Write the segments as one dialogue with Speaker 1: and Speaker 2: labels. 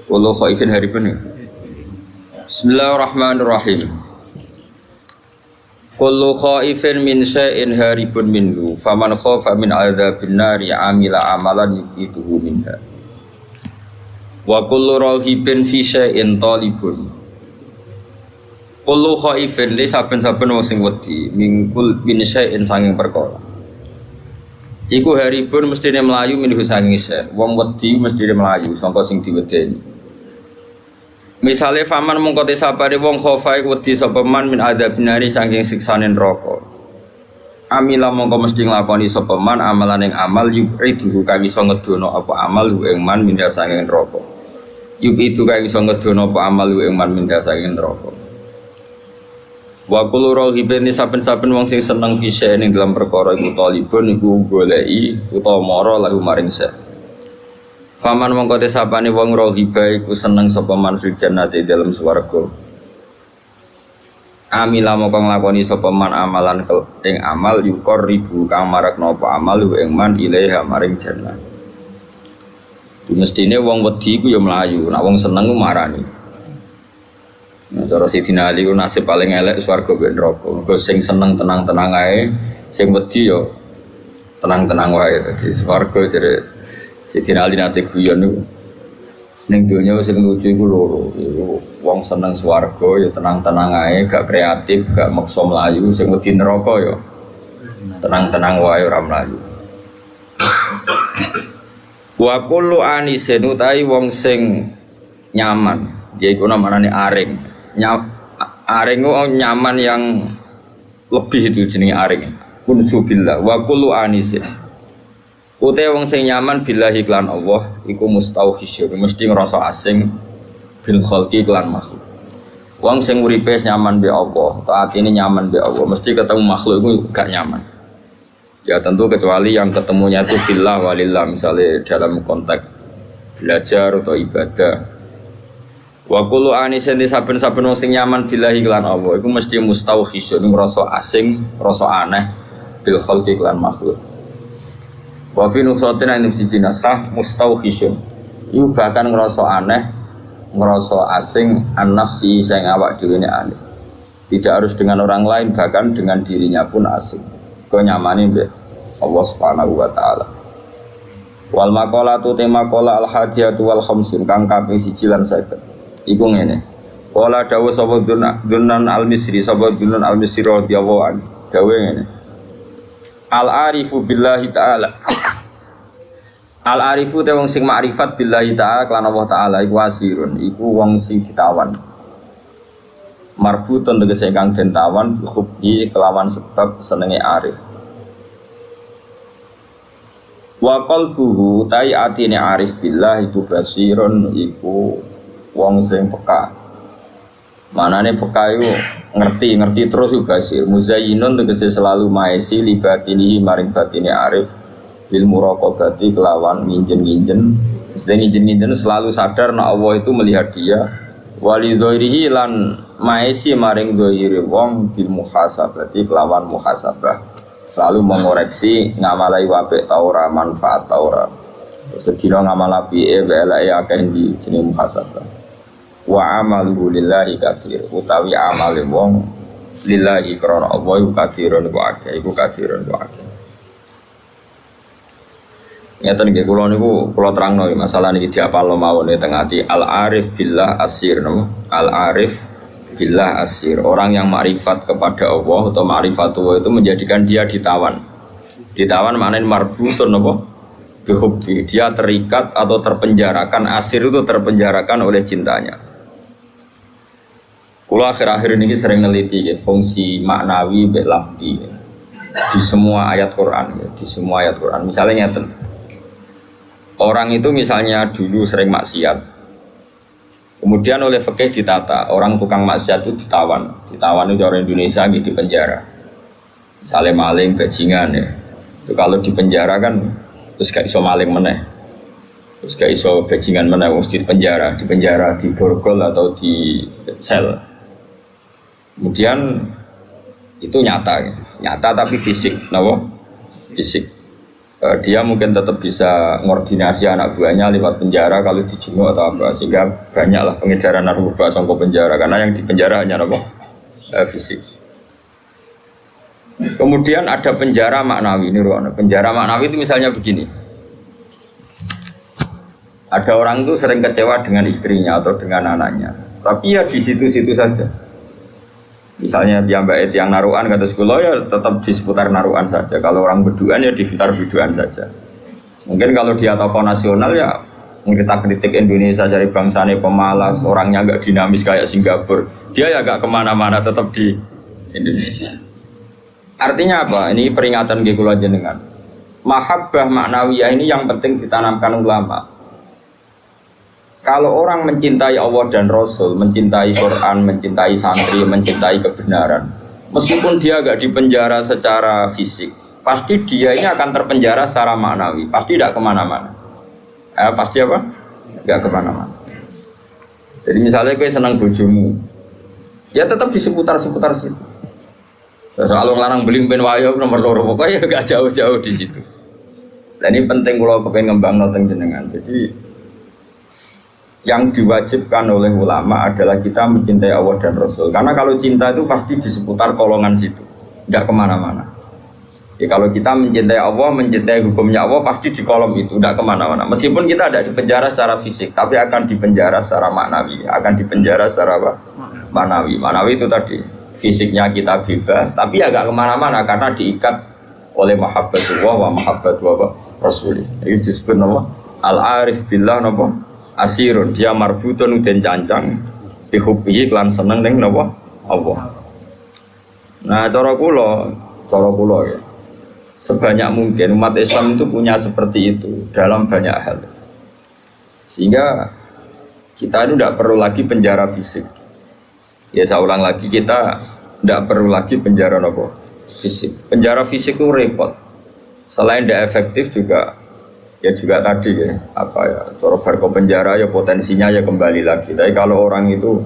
Speaker 1: Kullu khaifin haribun. Bismillahirrahmanirrahim. Kullu khaifin min syai'in haribun minhu faman khafa min adzabin nari amila amalan yuqituhu minha. Wa kullu rahibin fi syai'in talibun. Kullu khaifin li saben-saben wong sing wedi mingkul min syai'in sanging perkara. Iku haribun mestine melayu minhu sanging syai'. Wong wedi mestine melayu sangka sing diwedeni. Misale faman mongko te sapare wong khofa iku wedi sapa man min adzabinari saking siksane neraka. Amila mongko mesti nglakoni sapa man amalan ing amal yuqidu kang iso ngedono apa amal ing man minda saking neraka. Yuqidu kang iso ngedono apa amal ing man minda saking neraka. Wa kullu raghibin saben-saben wong sing seneng fisih ning dalam perkara iku talibun iku goleki utawa mara lahu maring sa. Faman mongko desapane wong raghiba iku seneng sapa man fil jannati dalam swarga. Amila mongko nglakoni sapa man amalan ing amal yukor ribu kang marakno apa amal ing man ilaiha maring jannah. Mestine wong wedi iku ya mlayu, nek wong seneng ku marani. Nah, cara Sidina Ali ku nasib paling elek swarga ben neraka. Mergo sing seneng tenang-tenang ae, sing wedi yo tenang-tenang wae. Dadi swarga jare Sidina Ali nate guyon niku. Ning donya sing lucu iku loro. Wong seneng swarga ya tenang-tenang ae, gak kreatif, gak maksa mlayu. Sing wedi neraka ya tenang-tenang wae ora mlayu. Wa kullu anisin utahi wong sing nyaman, yaiku namane aring. Aring itu nyaman yang lebih itu jenis aring. Kunsubillah wa kullu anisin. Ute wong sing nyaman billahi klan Allah iku mustauhisyur, mesti ngerasa asing bil khalqi klan makhluk. Wong sing uripe nyaman be Allah, taat ini nyaman be Allah, mesti ketemu makhluk itu gak nyaman. Ya tentu kecuali yang ketemunya itu billah walillah, misalnya dalam konteks belajar atau ibadah. Wa kullu anisin saben-saben wong sing nyaman billahi lan Allah iku mesti mustauhisyun ngrasa asing, rasa aneh bil khalqi lan makhluk. Wa fi nusatin ing siji nasah mustauhisyun. Iku bahkan ngrasa aneh, ngrasa asing an-nafsi sing awak dhewe ne aneh. Tidak harus dengan orang lain, bahkan dengan dirinya pun asing. Kok nyamane mbek Allah Subhanahu wa taala. Wal maqalatu tema qala al-hadiyatu wal khamsun kang kaping 1 lan 50. Iku ngene. Qala dawuh sapa Dunan al-Misri, sapa Dunan al-Misri radhiyallahu anhu. Dawuh ngene. Al-arifu billahi ta'ala. Al-arifu te wong sing makrifat billahi ta'ala lan Allah taala iku asirun, iku wong sing ditawan. Marbutun tegese kang den tawan hubbi kelawan sebab senenge arif. Wa qalbuhu ta'i atine arif billah iku basirun iku wong sing peka. Manane peka iku ngerti terus juga basir. Muzayyinun tegese selalu maesi libatinihi maring batine arif bil muraqabati kelawan nginjen-nginjen. Sing nginjen-nginjen selalu sadar nek Allah itu melihat dia. Walidzairihi lan maesi maring dzahire wong bil muhasabati kelawan muhasabah. Selalu mengoreksi ngamalai wapik ta ora, manfaat ta ora. Sedina ngamal apike weleke akeh di jeneng muhasabah. Wa amalu lillahi katsir utawi amale wong lillahi krana Allah iku katsirun wa akeh iku katsirun wa akeh. Nyata nggih kula niku kula terangno masalah niki diapalno mawon teng ati al arif billah asir napa al arif billah asir, orang yang makrifat kepada Allah atau ma'rifatullah itu menjadikan dia ditawan. Ditawan maknanya marbutun napa bihubbi, dia terikat atau terpenjarakan. Asir itu terpenjarakan oleh cintanya. Kula akhir-akhir ini sering neliti fungsi maknawi mbek lafzi di semua ayat Quran, di semua ayat Quran. Misalnya nyata, orang itu misalnya dulu sering maksiat, kemudian oleh fikih ditata, orang tukang maksiat itu ditawan itu orang Indonesia gitu di penjara. Misalnya maling, bajingan ya, itu kalau di penjara kan terus gak iso maling meneh, terus gak iso bajingan meneh, mesti di penjara, di borgol atau di sel. Kemudian itu nyata tapi fisik, kenapa? Fisik. dia mungkin tetap bisa ngordinasi anak buahnya lewat penjara kalau dijenguk atau apa, sehingga banyaklah pengedaran narkoba sangko penjara karena yang di penjara hanya apa? Fisik. Kemudian ada penjara maknawi ini ruang. Penjara maknawi itu misalnya begini. Ada orang itu sering kecewa dengan istrinya atau dengan anaknya, tapi ya di situ-situ saja. Misalnya dia mbak yang naruhan kata sekolah ya tetap di seputar naruhan saja. Kalau orang berduaan ya di sekitar berduaan saja. Mungkin kalau dia tokoh nasional ya kita kritik Indonesia dari bangsanya pemalas, orangnya agak dinamis kayak Singapura. Dia ya agak kemana-mana tetap di Indonesia. Artinya apa? Ini peringatan gekulah jenengan. Mahabbah maknawiyah ini yang penting ditanamkan ulama. Kalau orang mencintai Allah dan Rasul, mencintai Quran, mencintai santri, mencintai kebenaran, meskipun dia agak dipenjara secara fisik, pasti dia ini akan terpenjara secara maknawi, pasti tidak kemana-mana. Pasti apa? Tidak kemana-mana. Jadi misalnya gue senang bojomu, ya tetap di seputar-seputar situ. Soal larang beling ben wayo nomor loro, pokoknya gak jauh-jauh di situ. Dan ini penting kalau pengen ngembang noteng jenengan. Jadi yang diwajibkan oleh ulama adalah kita mencintai Allah dan Rasul. Karena kalau cinta itu pasti di seputar kolongan situ, tidak kemana-mana. Ya, kalau kita mencintai Allah, mencintai hukumnya Allah, pasti di kolom itu, tidak kemana-mana. Meskipun kita tidak dipenjara secara fisik, tapi akan dipenjara secara maknawi. Akan dipenjara secara apa? Maknawi. Maknawi itu tadi, fisiknya kita bebas, tapi agak kemana-mana karena diikat oleh mahabbatullah wa mahabbatullah Rasul. Itu disebut nama al-arif billah nama asirun, dia marbutun dan cancang bihubbihi klan seneng ning napa Allah. Nah, cara kula ya. Sebanyak mungkin umat Islam itu punya seperti itu dalam banyak hal. Sehingga kita itu tidak perlu lagi penjara fisik. Ya saya ulang lagi, kita tidak perlu lagi penjara napa fisik. Penjara fisik itu repot. Selain tidak efektif juga ya juga tadi ya apa ya cara barco penjara ya potensinya ya kembali lagi. Tapi kalau orang itu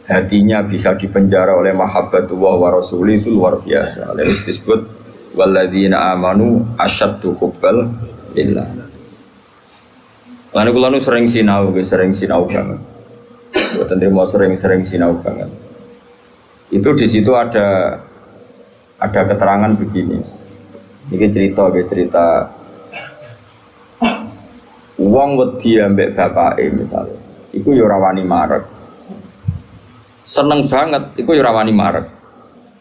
Speaker 1: hatinya bisa dipenjara oleh mahabbatullah wa rasuli itu luar biasa. Lalu disebut walladzina amanu asyaddu hubbal lillah. Lalu kula nu sering sinau banget. Mboten trimo sering sinau banget. Itu di situ ada keterangan begini. Ini cerita wong wedi ambek bapake misalnya, iku yo ora wani marek. Seneng banget, iku yo ora wani marek.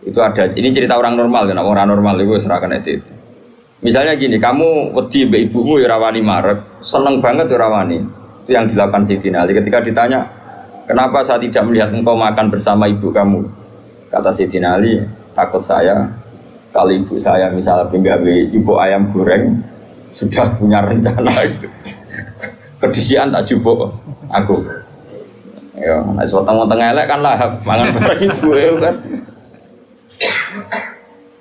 Speaker 1: Itu ada, ini cerita orang normal kan, orang normal iku wis ora kena itu. Misalnya gini, kamu wedi ambek ibumu yo ora wani marek, seneng banget yo ora wani. Itu yang dilakukan Sayyidina Ali ketika ditanya, "Kenapa saya tidak melihat engkau makan bersama ibu kamu?" Kata Sayyidina Ali, "Takut saya kalau ibu saya misalnya penggawe ibu ayam goreng sudah punya rencana itu. Kedisian tak jupuk aku. Ya, nek weteng-weteng elek kan lahap mangan bareng ibu ya kan.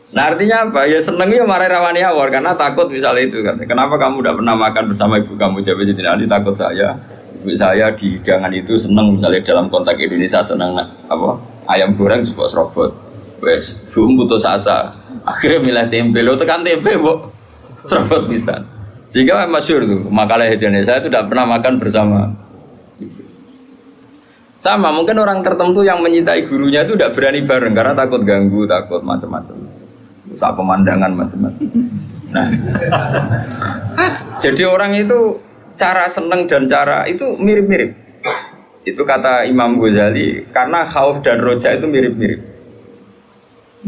Speaker 1: Nah artinya apa? Ya seneng ya marai rawani awor karena takut misalnya itu kan. Kenapa kamu tidak pernah makan bersama ibu kamu? Jawab Sayyidina Ali, takut saya. Ibu saya di hidangan itu seneng misalnya dalam konteks Indonesia seneng apa? Ayam goreng juga serobot. Wes, bum putus asa. Akhirnya milih tempe. Lo tekan tempe, Bu. Serobot bisa. Sehingga masyhur tuh makalah Indonesia itu tidak pernah makan bersama. Sama mungkin orang tertentu yang mencintai gurunya itu tidak berani bareng karena takut ganggu, takut macam-macam, usaha pemandangan macam-macam. Nah, jadi orang itu cara seneng dan cara itu mirip-mirip. Itu kata Imam Ghazali karena khauf dan roja itu mirip-mirip.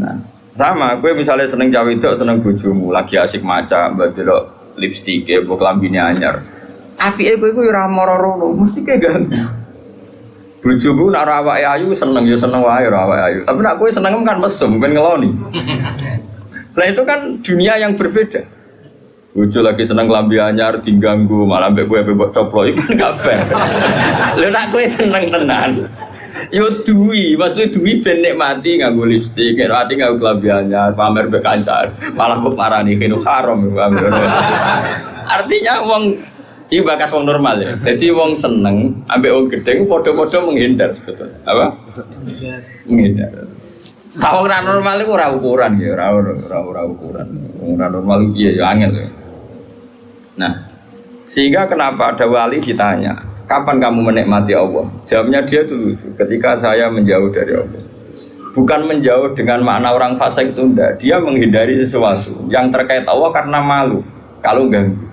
Speaker 1: Nah, sama gue misalnya seneng cawe itu seneng bojomu lagi asik maca mbak delok lipstik ya, buat lambinnya anyar. Api ego ora moro-moro, mesti kayak ganteng. Bojomu nak awake ayu seneng ya seneng wae awake ayu. Tapi nak kowe seneng kan mesum, ben ngeloni. Nah itu kan dunia yang berbeda. Bojo lagi seneng lambi anyar diganggu, malah mbek kowe mbok coplok iku kan gak fair. Lha nak kowe seneng tenan. Yo duwi, maksudnya duwi ben nikmati nganggo lipstik, ati nganggo klambi anyar, pamer mbek kancan. Malah kok parani kene haram. Artinya wong iki bakas wong normal ya. Jadi wong seneng ambek wong gedhe padha-padha menghindar sebetulnya. Apa? Menghindar. Wong ora normal iku ora ukuran ya, ora ukuran. Wong ora normal piye ya angel ya. Nah, sehingga kenapa ada wali ditanya, kapan kamu menikmati Allah? Jawabnya dia dulu, ketika saya menjauh dari Allah. Bukan menjauh dengan makna orang fasik itu enggak. Dia menghindari sesuatu yang terkait Allah karena malu kalau ganggu.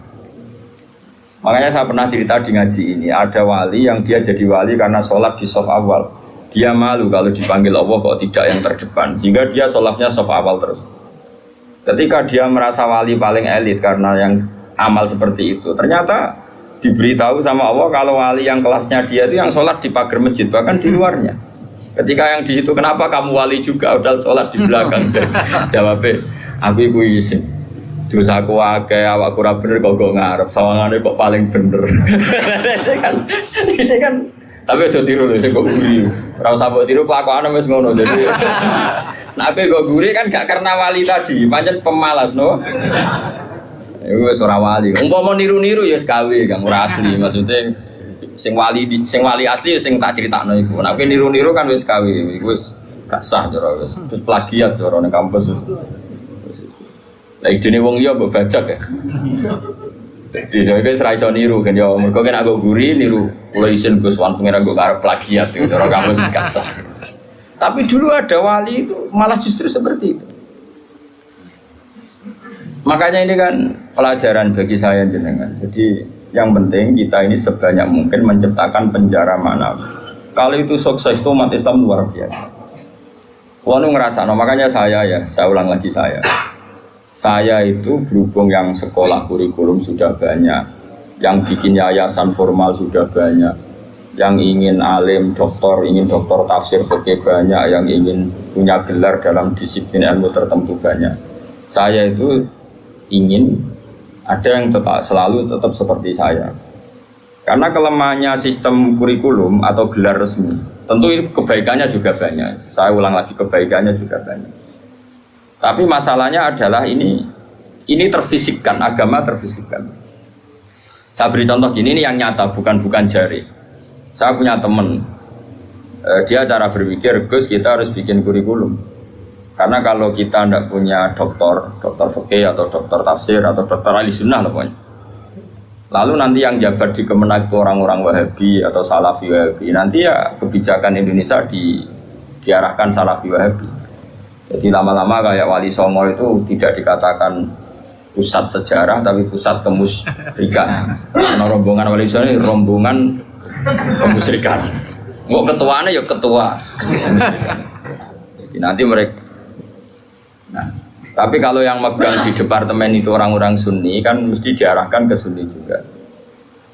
Speaker 1: Makanya saya pernah cerita di ngaji ini, ada wali yang dia jadi wali karena sholat di shaf awal. Dia malu kalau dipanggil Allah kok tidak yang terdepan, sehingga dia sholatnya shaf awal terus. Ketika dia merasa wali paling elit karena yang amal seperti itu, ternyata diberitahu sama Allah kalau wali yang kelasnya dia itu yang sholat di pagar masjid, bahkan di luarnya. Ketika yang di situ, kenapa kamu wali juga udah sholat di belakang? Jawabnya, aku iku isin. Terus aku akeh awakku ora bener kok ngarep, sawangane kok paling bener. ini kan tapi aja tiru lho, sing kok guri. Ora usah mbok tiru kelakuane wis ngono. Jadi nek kok guri kan gak karena wali tadi, pancen pemalas no. Iku wis ora wali. Umpama niru-niru ya wis gawe, Kang, ora asli. Maksudnya sing wali asli sing tak critakno iku. Nek niru-niru kan wis gawe, iku wis gak sah cara wis. Terus plagiat cara ning kampus wis. Lah idene wong liya mbok bajak ya. Dadi saya wis ra iso niru kan ya mergo kan aku guri niru kula isin Gus Wan pengen aku arep plagiat cara kampus wis gak sah. Tapi dulu ada wali itu malah justru seperti itu. Makanya ini kan pelajaran bagi saya jenengan. Jadi yang penting kita ini sebanyak mungkin menciptakan penjara manawi. Kalau itu sukses itu umat Islam luar biasa. Wanu ngerasa, makanya saya ulang lagi saya itu berhubung yang sekolah kurikulum sudah banyak, yang bikin yayasan formal sudah banyak, yang ingin alim, ingin doktor tafsir fikih banyak, yang ingin punya gelar dalam disiplin ilmu tertentu banyak. Saya itu ingin ada yang selalu tetap seperti saya. Karena kelemahannya sistem kurikulum atau gelar resmi, tentu kebaikannya juga banyak. Saya ulang lagi, kebaikannya juga banyak. Tapi masalahnya adalah ini terfisikkan, agama terfisikkan. Saya beri contoh gini, ini yang nyata, bukan jari. Saya punya teman, dia cara berpikir, Gus kita harus bikin kurikulum. Karena kalau kita tidak punya doktor fikih atau doktor tafsir atau doktor ahli sunnah lah pokoknya. Lalu nanti yang jabat di Kemenak itu orang-orang Wahabi atau Salafi Wahabi, nanti ya kebijakan Indonesia diarahkan Salafi Wahabi. Jadi lama-lama kayak Wali Songo itu tidak dikatakan pusat sejarah tapi pusat kemusyrikan. Karena rombongan Wali Songo ini rombongan kemusyrikan. Nggak ketuanya ya ketua. Jadi nanti mereka. Nah, tapi kalau yang megang di departemen itu orang-orang Sunni kan mesti diarahkan ke Sunni juga.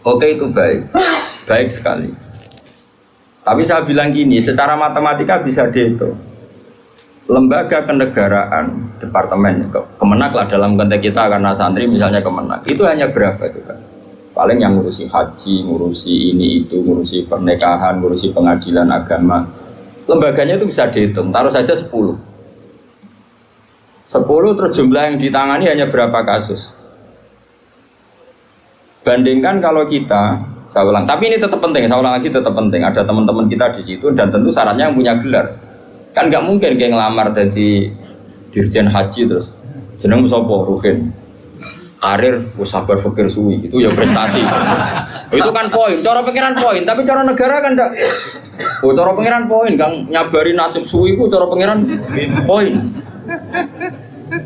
Speaker 1: Oke itu baik sekali. Tapi saya bilang gini, secara matematika bisa dihitung. Lembaga kenegaraan departemen Kemenak lah dalam konteks kita karena santri misalnya Kemenak itu hanya berapa itu kan? Paling yang ngurusi haji, ngurusi ini itu, ngurusi pernikahan, ngurusi pengadilan agama. Lembaganya itu bisa dihitung, taruh saja 10 terus jumlah yang ditangani hanya berapa kasus. Bandingkan kalau kita, saya ulang, tapi ini tetap penting, saya ulang lagi tetap penting. Ada teman-teman kita di situ dan tentu syaratnya yang punya gelar. Kan nggak mungkin kayak ngelamar jadi dirjen haji terus jeneng sopo Ruhin karir usabar fikir suwi itu ya prestasi. Itu kan poin, cara pengiran poin, tapi cara negara kan enggak. Cara pengiran poin, Kang nyabari nasib suwi itu cara pengiran poin.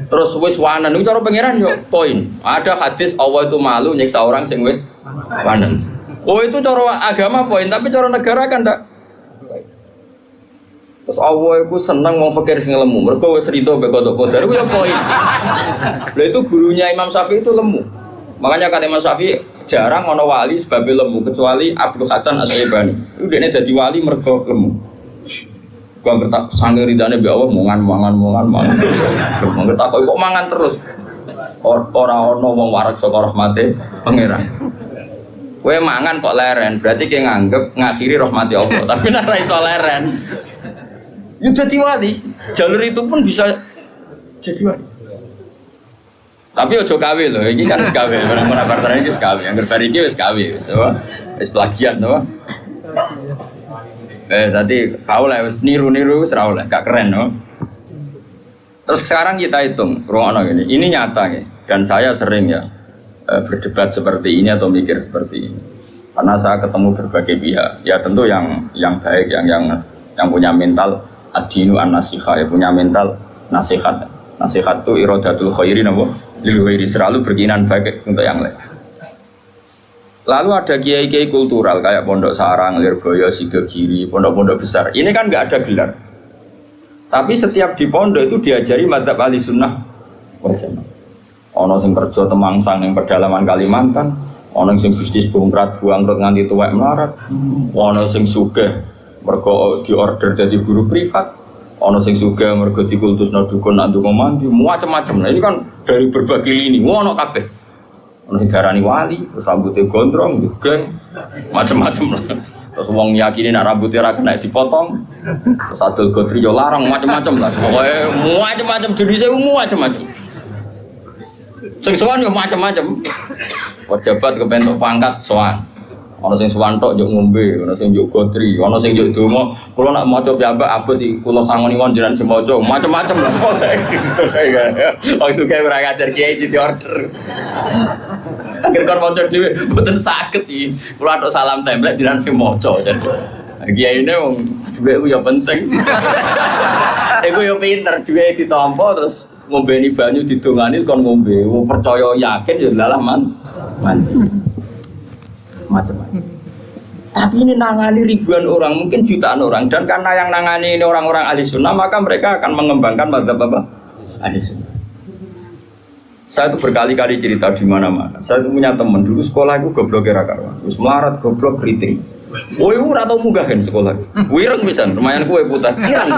Speaker 1: Terus wis wanen itu cara pengiran yo poin. Ada hadis Allah itu malu nyiksa orang sing wis wanen. Oh itu cara agama poin, tapi cara negara kan enggak. Terus Allah itu senang mau fakir sing lemu. Mereka wis rido mbek kodok kodar itu ya poin. Lha itu gurunya Imam Syafi'i itu lemu. Makanya kan Imam Syafi'i jarang ono wali sebab lemu kecuali Abdul Hasan As-Syaibani. Itu dekne dadi wali mergo lemu. Gua ngertak sange ridane mbek Allah mangan. Gua ngertak kok mangan terus. Ora ono wong warak saka rahmate pangeran. Kowe mangan kok leren, berarti kowe nganggep ngakhiri rahmati Allah. Tapi nek ora iso leren ya jadi wali, jalur itu pun bisa jadi wali. Tapi ojo kawe loh, ini kan sekawe, orang-orang partner ini sekawe, yang berbariki wis kawe, wis plagiat, no. Tadi kau lah, niru-niru, serau lah, gak keren, no. Terus sekarang kita hitung, ruang gini, ini nyata ya, dan saya sering ya, berdebat seperti ini atau mikir seperti ini. Karena saya ketemu berbagai pihak, ya tentu yang baik, yang punya mental ad-dinu an-nasiha, ya punya mental nasihat. Nasihat itu iradatul khairi napa? Lil khairi, selalu berkeinginan baik untuk yang lain. Lalu ada kiai-kiai kultural kayak Pondok Sarang, Lirboyo, Sidogiri, pondok-pondok besar. Ini kan nggak ada gelar. Tapi setiap di pondok itu diajari madzhab ahli sunnah wal jamaah. Ono sing kerja temangsang yang pedalaman Kalimantan, ono sing bisnis bongkrat buangkrut nganti tuwek melarat, ono sing sugih mergo diorder dadi guru privat, ono sing sugih mergo dikultusno dukun nak ndonga mandi, macam-macam. Nah ini kan dari berbagai lini, ono kabeh. Ono sing darani wali, terus rambutnya gondrong, geng, macam-macam lah. Terus wong yakini nak rambutnya ora kena dipotong. Terus adol gotri yo larang macam-macam lah. Pokoke macam-macam jenisnya macam-macam. Sing sowan yo macam-macam. Pejabat kepentok pangkat sowan. Ana sing sowan tok yo ngombe, ana sing yo gotri, ana sing yo donga. Kula nak maca piyambak abot iki kula sangoni wong jenengan semoco, macam-macam lah. Wong suka ora ngajar kiai di order. Akhir kon maca dhewe mboten saged iki. Kula tok salam templek jenengan sing maca. Kiai ini wong dhuwit ku ya penting. Iku yo pinter, dhuwit ditampa terus ngombeni banyu didongani kon ngombe. Wong percaya yakin ya lalah mandi. Macam-macam. Tapi ini nangani ribuan orang, mungkin jutaan orang, dan karena yang nangani ini orang-orang ahli sunnah, maka mereka akan mengembangkan madzhab apa? Ahli sunnah. Saya itu berkali-kali cerita di mana-mana. Saya itu punya teman dulu sekolah itu goblok era karuan, terus melarat goblok keriting. Woi ora tau munggah kan sekolah. Wireng pisan, lumayan kue putar. Irang.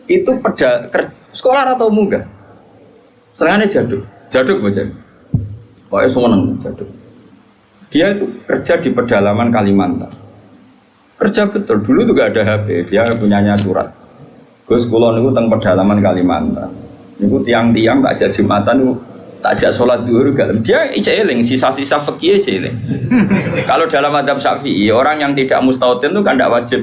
Speaker 1: Itu sekolah ora tau munggah. Serangane jaduk bocah. Pokoke seneng jaduk. Dia itu kerja di pedalaman Kalimantan. Kerja betul, dulu juga ada HP, dia punyanya surat. Gus kula niku teng pedalaman Kalimantan. Niku tiang-tiang tak ajak Jumatan, tak ajak sholat zuhur gak. Dia eling sisa-sisa fikih eling. Kalau dalam madzhab Syafi'i, orang yang tidak mustautin itu kan tidak wajib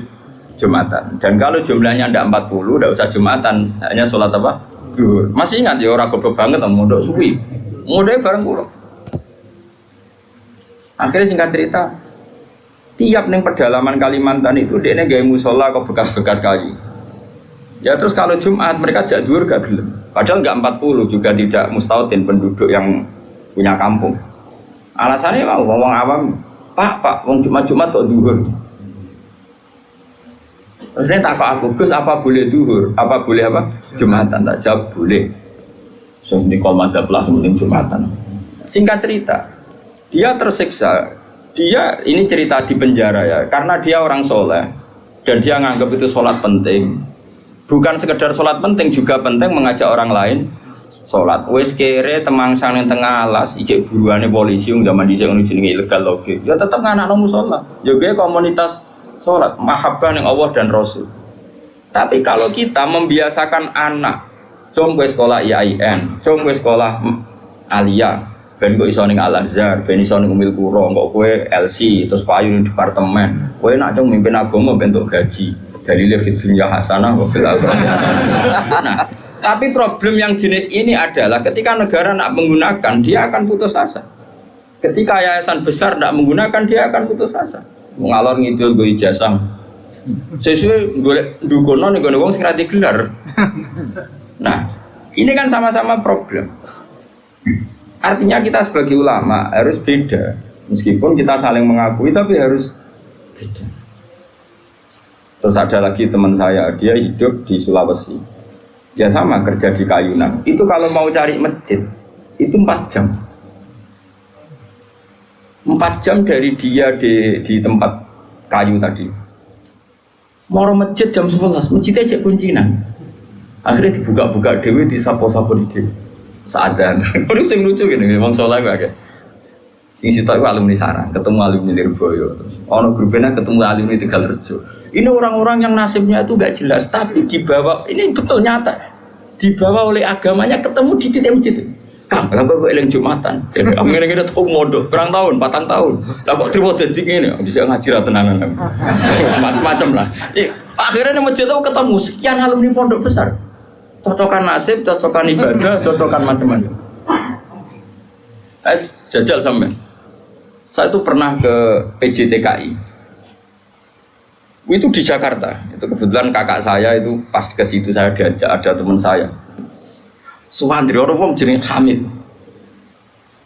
Speaker 1: Jumatan. Dan kalau jumlahnya tidak 40, tidak usah Jumatan, hanya sholat apa? Zuhur. Masih ingat ya orang goblok banget mondok suwi. Mondoknya bareng kula. Akhirnya singkat cerita, tiap neng pedalaman Kalimantan itu dia nggak musola kok bekas-bekas kayu. Ya terus kalau Jumat mereka jak dhuwur gak gelem. Padahal nggak 40 juga tidak mustautin penduduk yang punya kampung. Alasannya mau ngomong awam, Pak, wong Jumat kok dhuwur. Terus dia takut aku, Gus apa boleh dhuwur? Apa boleh apa? Jumatan tak jawab boleh. So ini kalau madzhab lah penting Jumatan. Singkat cerita. Dia tersiksa, ini cerita di penjara ya, karena dia orang soleh dan dia nganggap itu sholat penting. Bukan sekedar sholat penting, juga penting mengajak orang lain sholat. Wes kere temangsang yang tengah alas, ijek buruannya polisi yang zaman dicek jenenge ilegal logik. Ya tetap nganak nomu sholat. Juga komunitas sholat, mahabbah yang Allah dan Rasul. Tapi kalau kita membiasakan anak, jom gue sekolah IAIN, jom gue sekolah Aliyah. Ben kok iso ning Al-Azhar, ben iso ning Umil Qura, kok kowe LC terus payu ning departemen. Kowe nak cung mimpin agama bentuk gaji. Dalile fid dunya hasanah wa fil akhirati hasanah. Nah, tapi problem yang jenis ini adalah ketika negara nak menggunakan, dia akan putus asa. Ketika yayasan besar nak menggunakan, dia akan putus asa. Ngalor ngidul go ijazah. Sesuai golek dukono ning gone wong sing ra digelar. Nah, ini kan sama-sama problem. Artinya kita sebagai ulama harus beda, meskipun kita saling mengakui tapi harus beda. Terus ada lagi teman saya, dia hidup di Sulawesi, dia sama kerja di Kayunan. Itu kalau mau cari masjid itu 4 jam, 4 jam dari dia di tempat kayu tadi. Mau masjid jam 11, masjidnya aja kuncinan. Akhirnya dibuka-buka dewi, disapo-sapo di dewi. Sadar, ini sing lucu gini, memang soalnya gue agak. Sing sitok alumni Sarang, ketemu alumni Lirboyo, ono grupnya ketemu alumni Tegalrejo. Ini orang-orang yang nasibnya itu gak jelas, tapi dibawa, ini betul nyata, dibawa oleh agamanya ketemu di titik masjid. Kang, kenapa gue eling Jumatan? Kamu ngene-ngene tau modo, berang tahun, 4 tahun. Lah kok terima dadi ngene, bisa ngaji ra tenanan. Macam-macam lah. Akhirnya masjid itu ketemu sekian alumni pondok besar. Cocokan nasib, cocokan ibadah, cocokan macam-macam. Jajal sampean. Saya itu pernah ke PJTKI. Itu di Jakarta. Itu kebetulan kakak saya itu pas ke situ saya diajak ada teman saya. Suwandri orang wong jenenge Hamid.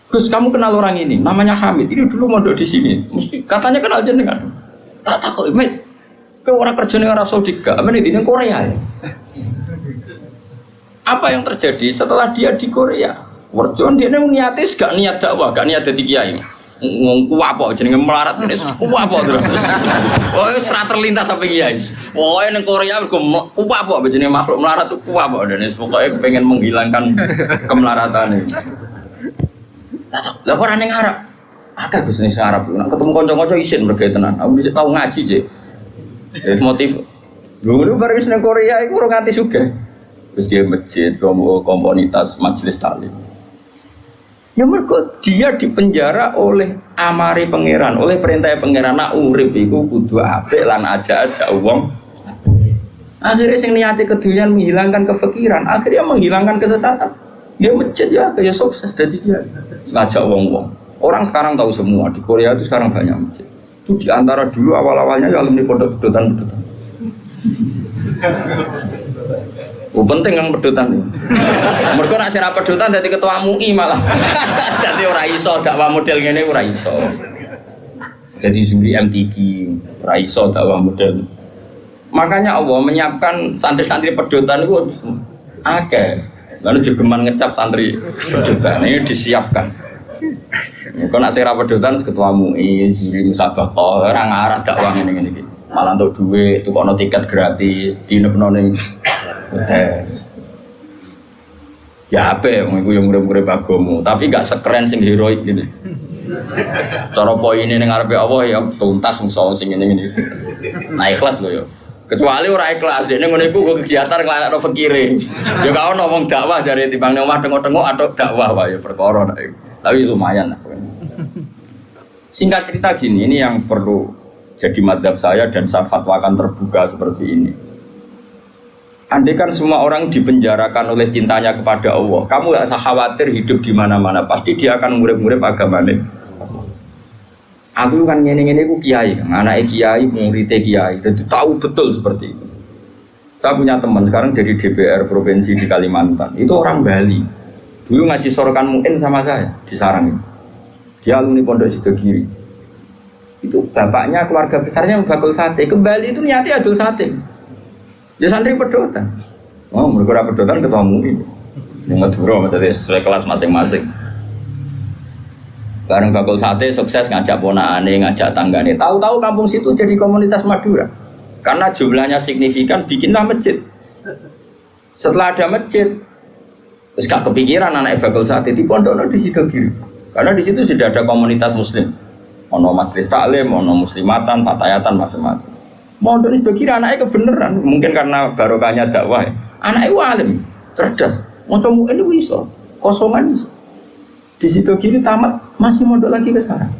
Speaker 1: Gus, kamu kenal orang ini? Namanya Hamid. Ini dulu mondok di sini. Mesti katanya kenal jenengan. Tak takut, Mit. Ke orang kerja ning Arab Saudi gak? Amen di Korea ya. Apa yang terjadi setelah dia di Korea? Warjon dia niatis gak niat dakwah, gak niat dadi kiai. Ngomong kuwapo jenenge melarat ngene kuwapo terus. Oh, ora terlintas sampai kiai. Pokoke ning Korea kuwapo jenenge makhluk melarat tuh kuwapo dan pokoke pengen menghilangkan kemelaratan ini. Lah kok ora ning Arab? Akeh Gus ning Arab. Nek ketemu kanca-kanca isin mergo tenan. Aku bisa tau ngaji, Cek. Terus motif. Dulu bareng ning Korea iku ora nganti sugih. Terus dia masjid, komunitas majelis taklim. Ya mereka dia dipenjara oleh amari pangeran, oleh perintah pangeran. Nak urip iku kudu apik lan aja wong. Akhirnya sing niati keduyan menghilangkan kefikiran, akhirnya menghilangkan kesesatan. Dia masjid ya kayak sukses dari dia. Ngajak wong-wong. Orang sekarang tahu semua di Korea itu sekarang banyak masjid. Itu di antara dulu awal-awalnya ya alumni pondok pedotan-pedotan. Oh, penting kan pedotan ini. Mereka nak sirah pedotan jadi ketua MUI malah. Jadi ora iso dakwah model ngene ora iso. Jadi sendiri MTQ ora iso dakwah model. Makanya Allah menyiapkan santri-santri pedotan itu akeh. Lalu jegeman ngecap santri pedotan ini disiapkan. Kalau nak sirah pedotan ketua MUI, juri musabaqah, orang arah dakwah ngene-ngene iki. Malah untuk duit, tuh kono tiket gratis, dinepno ning hotel. Ya apa? Iku yang murid-murid agama, tapi gak sekeren sing heroik gini. Cara poin ini ngarepe Allah ya tuntas musuh sing ngene-ngene. Nah ikhlas lho ya. Kecuali ora ikhlas, dekne ngene iku kegiatan nglakokno fikire. Ya gak ono wong dakwah jare timbang ning omah tengok-tengok atok dakwah wae ya perkara nek. Tapi lumayan lah. Singkat cerita gini, ini yang perlu jadi madhab saya dan saya fatwakan terbuka seperti ini. Andai kan semua orang dipenjarakan oleh cintanya kepada Allah, kamu gak usah khawatir hidup di mana-mana, pasti dia akan murid-murid agamanya. Aku kan ngene-ngene ku kiai, anaknya kiai, muridnya kiai, jadi tahu betul seperti itu. Saya punya teman sekarang jadi DPR provinsi di Kalimantan, itu orang Bali. Dulu ngaji sorokan muin sama saya di Sarang. Dia alumni Pondok Sidogiri. Itu bapaknya keluarga besarnya bakul sate. Kembali itu niatnya adul sate. Ya santri pedotan. Oh, mereka pedotan ketua MUI. Yang ngeduro maksudnya sesuai kelas masing-masing. Bareng bakul sate sukses ngajak ponakane, ngajak tanggane. Tahu-tahu kampung situ jadi komunitas Madura. Karena jumlahnya signifikan, bikinlah masjid. Setelah ada masjid, terus gak kepikiran anak bakul sate di pondok di Sidogiri. Karena di situ sudah ada komunitas Muslim. Ono majelis taklim, ono muslimatan, patayatan, macam-macam. Mondok ini sudah kira anaknya kebenaran, mungkin karena barokahnya dakwah. Anaknya alim, cerdas. Macam ini bisa, kosongan bisa. Di situ kiri tamat, masih mondok lagi ke sana.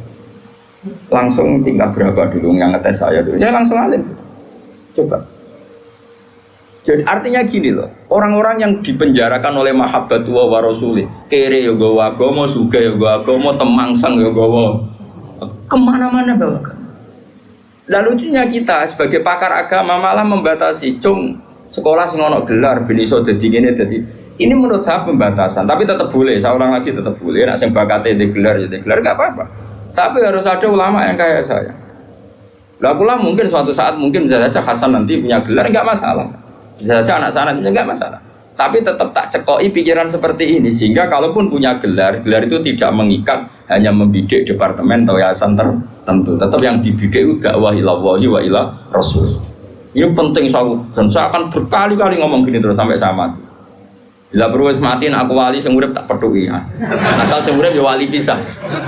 Speaker 1: Langsung tingkat berapa dulu yang ngetes saya dulu? Ya langsung alim. Coba. Jadi artinya gini loh, orang-orang yang dipenjarakan oleh mahabbatu wa rasuli, kere yo gawa agama, suga yo gawa agama, temangsang yo gawa kemana-mana bawakan. Lalu lucunya kita sebagai pakar agama malah membatasi, cung sekolah sing ono gelar ben iso dadi ngene dadi. Ini menurut saya pembatasan, tapi tetap boleh. Saya ulang lagi tetap boleh. Nek sing bakate di gelar ya di gelar enggak apa-apa. Tapi harus ada ulama yang kayak saya. Lah kula mungkin suatu saat mungkin bisa saja Hasan nanti punya gelar enggak masalah. Bisa saja anak sana punya enggak masalah. Tapi tetap tak cekoi pikiran seperti ini sehingga kalaupun punya gelar, gelar itu tidak mengikat hanya membidik departemen atau yayasan tertentu. Tetap yang dibidik itu dakwah ilallah wa ila rasul. Ini penting dan saya akan berkali-kali ngomong gini terus sampai saya mati. Bila perlu mati aku wali sing urip tak peduli ya. Asal sing urip ya wali pisah.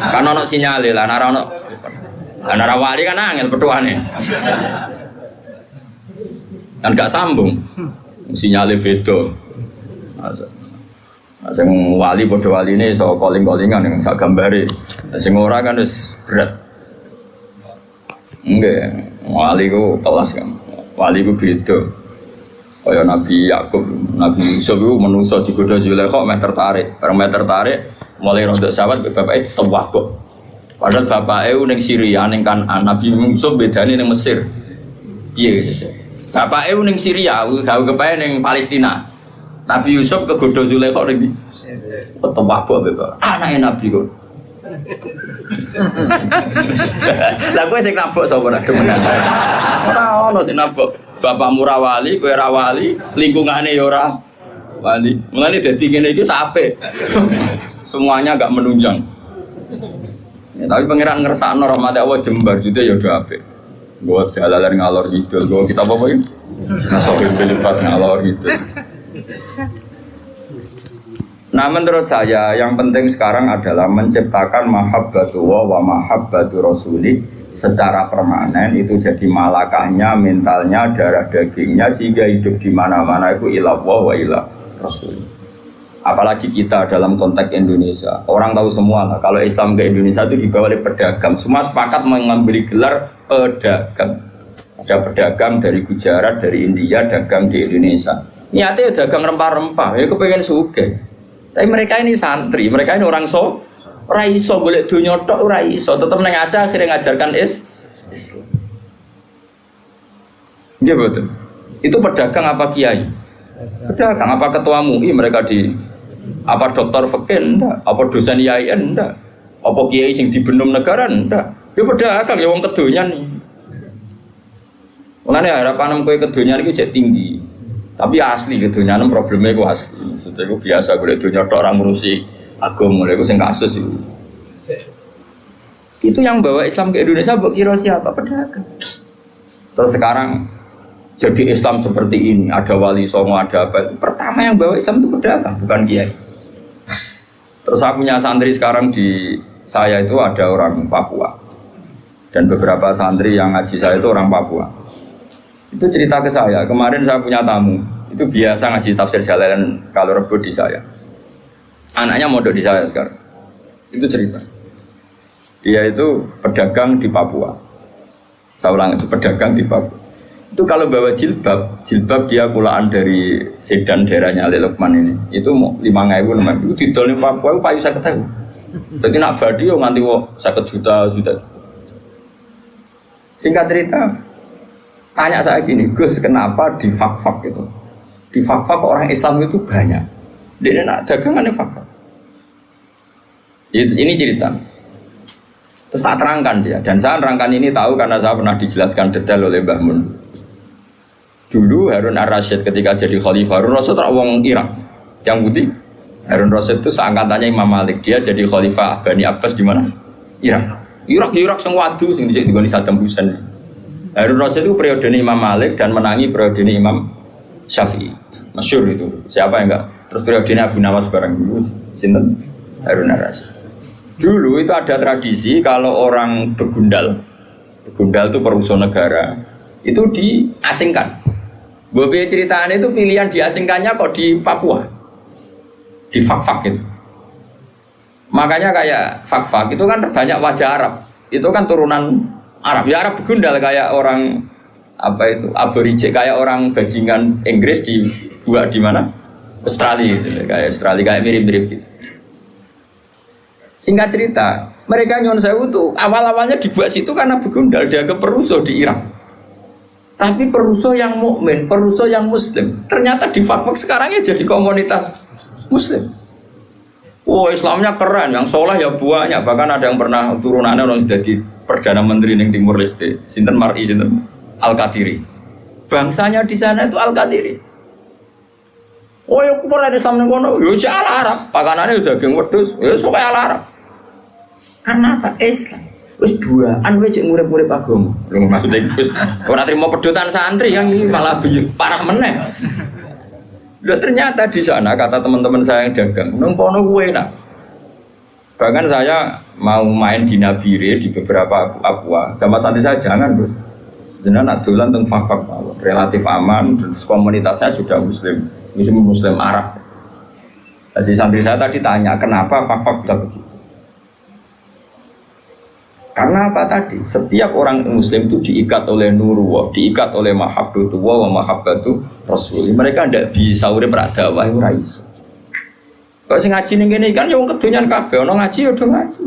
Speaker 1: Kan ono sinyale lah ana wali kan angel petuane. Kan gak sambung. Sinyale beda. Sing wali padha waline iso calling-callingan yang sak gambare. Sing ora kan wis berat. Nggih, wali ku kelas kan. Wali ku beda. Kaya Nabi Yakub, Nabi Yusuf itu manusia digoda Zulaikha meh tertarik. Bareng meh tertarik, Mulai rontok sahabat bapaknya tewabok. Padahal bapaknya ning Syria ning Kanaan, Nabi Yusuf bedane ning Mesir. Iya gitu. Bapaknya ning Syria, gawe kepae ning Palestina. Nabi Yusuf kegodo Zulaikha ning tewabok bapak. Anake Nabi kok. Lah kowe sing nabok sapa ora demenan. Ora ono sing nabok. Bapakmu ra wali, kowe ra wali, lingkungane ya ora wali. Mulane dadi ngene iki sapek. Semuanya enggak menunjang. Ya, tapi pangeran ngersakno rahmat Allah jembar jute ya udah apik. Buat jalalan ngalor ngidul, gua kita apa iki? Nasohil bilipat ngalor ngidul. Nah menurut saya yang penting sekarang adalah menciptakan mahabbatullah wa mahabbatu rasulih secara permanen, itu jadi malakahnya, mentalnya, darah dagingnya, sehingga hidup di mana-mana itu ilallah wa ilah rasul. Apalagi kita dalam konteks Indonesia, orang tahu semua lah, kalau Islam ke Indonesia itu dibawa oleh pedagang, semua sepakat mengambil gelar pedagang. Ada pedagang dari Gujarat, dari India, dagang di Indonesia. Niatnya dagang rempah-rempah, ya kepengen sugih. Tapi mereka ini santri, mereka ini orang ora iso golek donya tok, ora iso, tetep nang aja akhirnya ngajarkan Islam. Nggih betul. Itu pedagang apa kiai? Pedagang apa ketua MUI mereka di apa dokter fikih ndak, apa dosen IAIN ndak, apa kiai sing dibenom negara ndak. Ya pedagang ya wong kedonyan. Mulane harapan kowe kedonyan iki jek tinggi. Tapi asli kedonyan probleme iku asli. Maksudnya iku biasa golek donya tok ora ngurusi agama, itu yang kasus itu. Itu yang bawa Islam ke Indonesia, mbok kira siapa? Pedagang. Terus sekarang jadi Islam seperti ini, ada wali songo, ada apa? Pertama yang bawa Islam itu pedagang, bukan kiai. Terus saya punya santri sekarang di saya itu ada orang Papua, dan beberapa santri yang ngaji saya itu orang Papua. Itu cerita ke saya. Kemarin saya punya tamu, itu biasa ngaji tafsir Jalalain kalau Rebo di saya. Anaknya mondok di saya sekarang. Itu cerita. Dia itu pedagang di Papua. Saya ulang itu pedagang di Papua. Itu kalau bawa jilbab dia kulaan dari Sedan daerahnya Ali Lukman ini. Itu 5.000 namanya. Itu didol di Papua itu payu 50.000. Jadi nak badi yo nganti 50 juta. Singkat cerita, tanya saya gini, Gus, kenapa di fak-fak itu? Di fak-fak orang Islam itu banyak. Dia nak dagangannya fakir. Ini cerita. Terus tak terangkan dia. Dan saya terangkan ini tahu karena saya pernah dijelaskan detail oleh Mbah Mun. Dulu Harun Ar-Rasyid ketika jadi khalifah, Harun Rasyid orang Irak. Yang putih. Harun Rasyid itu seangkatannya Imam Malik. Dia jadi khalifah Bani Abbas di mana? Irak. Irak semua wadu sing dicek digoni Saddam Hussein. Harun Rasyid itu periode Imam Malik dan menangi periode Imam Syafi'i. Masyhur itu. Siapa yang enggak? Terus periodenya Abu Nawas bareng dulu, sinten Harun Ar-Rasyid. Dulu itu ada tradisi kalau orang begundal itu perusahaan negara, itu diasingkan. Bobi ceritanya itu pilihan diasingkannya kok di Papua, di fak-fak itu. Makanya kayak fak-fak itu kan banyak wajah Arab, itu kan turunan Arab. Ya Arab begundal kayak orang apa itu aborigin, kayak orang bajingan Inggris dibuat di mana? Australia gitu, kayak Australia kayak mirip-mirip gitu. Singkat cerita, mereka nyon sewu tuh awal-awalnya dibuat situ karena begundal, dianggap perusuh di Irak. Tapi perusuh yang mukmin, perusuh yang Muslim, ternyata di fak-fak sekarang ya jadi komunitas Muslim. Wah, Islamnya keren, yang soleh ya banyak. Bahkan ada yang pernah turunannya orang jadi perdana menteri di Timur Leste, sinten Mar'i, sinten Al-Qadiri. Bangsanya di sana itu Al-Qadiri. Oh ya kumpulan Islam ning kono, yo ala Arab, pakanane daging wedhus, ya sok ala Arab. Karena apa? Islam. Wis duaan wae cek murid-murid agama. Lho maksudnya wis ora trimo pedotan santri yang ini malah parah meneh. Lho ternyata di sana kata teman-teman saya yang dagang, nang kono kuwe enak. Bahkan saya mau main di Nabire di beberapa Papua, sama santri saya jangan, Bos. Jenengan nak dolan teng fak-fak relatif aman dan komunitasnya sudah muslim. Muslim Arab. Si santri saya tadi tanya kenapa fak-fak bisa begitu. Karena apa tadi? Setiap orang Muslim itu diikat oleh nurullah, diikat oleh mahabbatullah wa mahabbatu rasul. Mereka tidak bisa urip rak dakwah ora iso. Kalau sing ngaji ning kene kan yo wong kedonyan kabeh, ono ngaji yo do ngaji.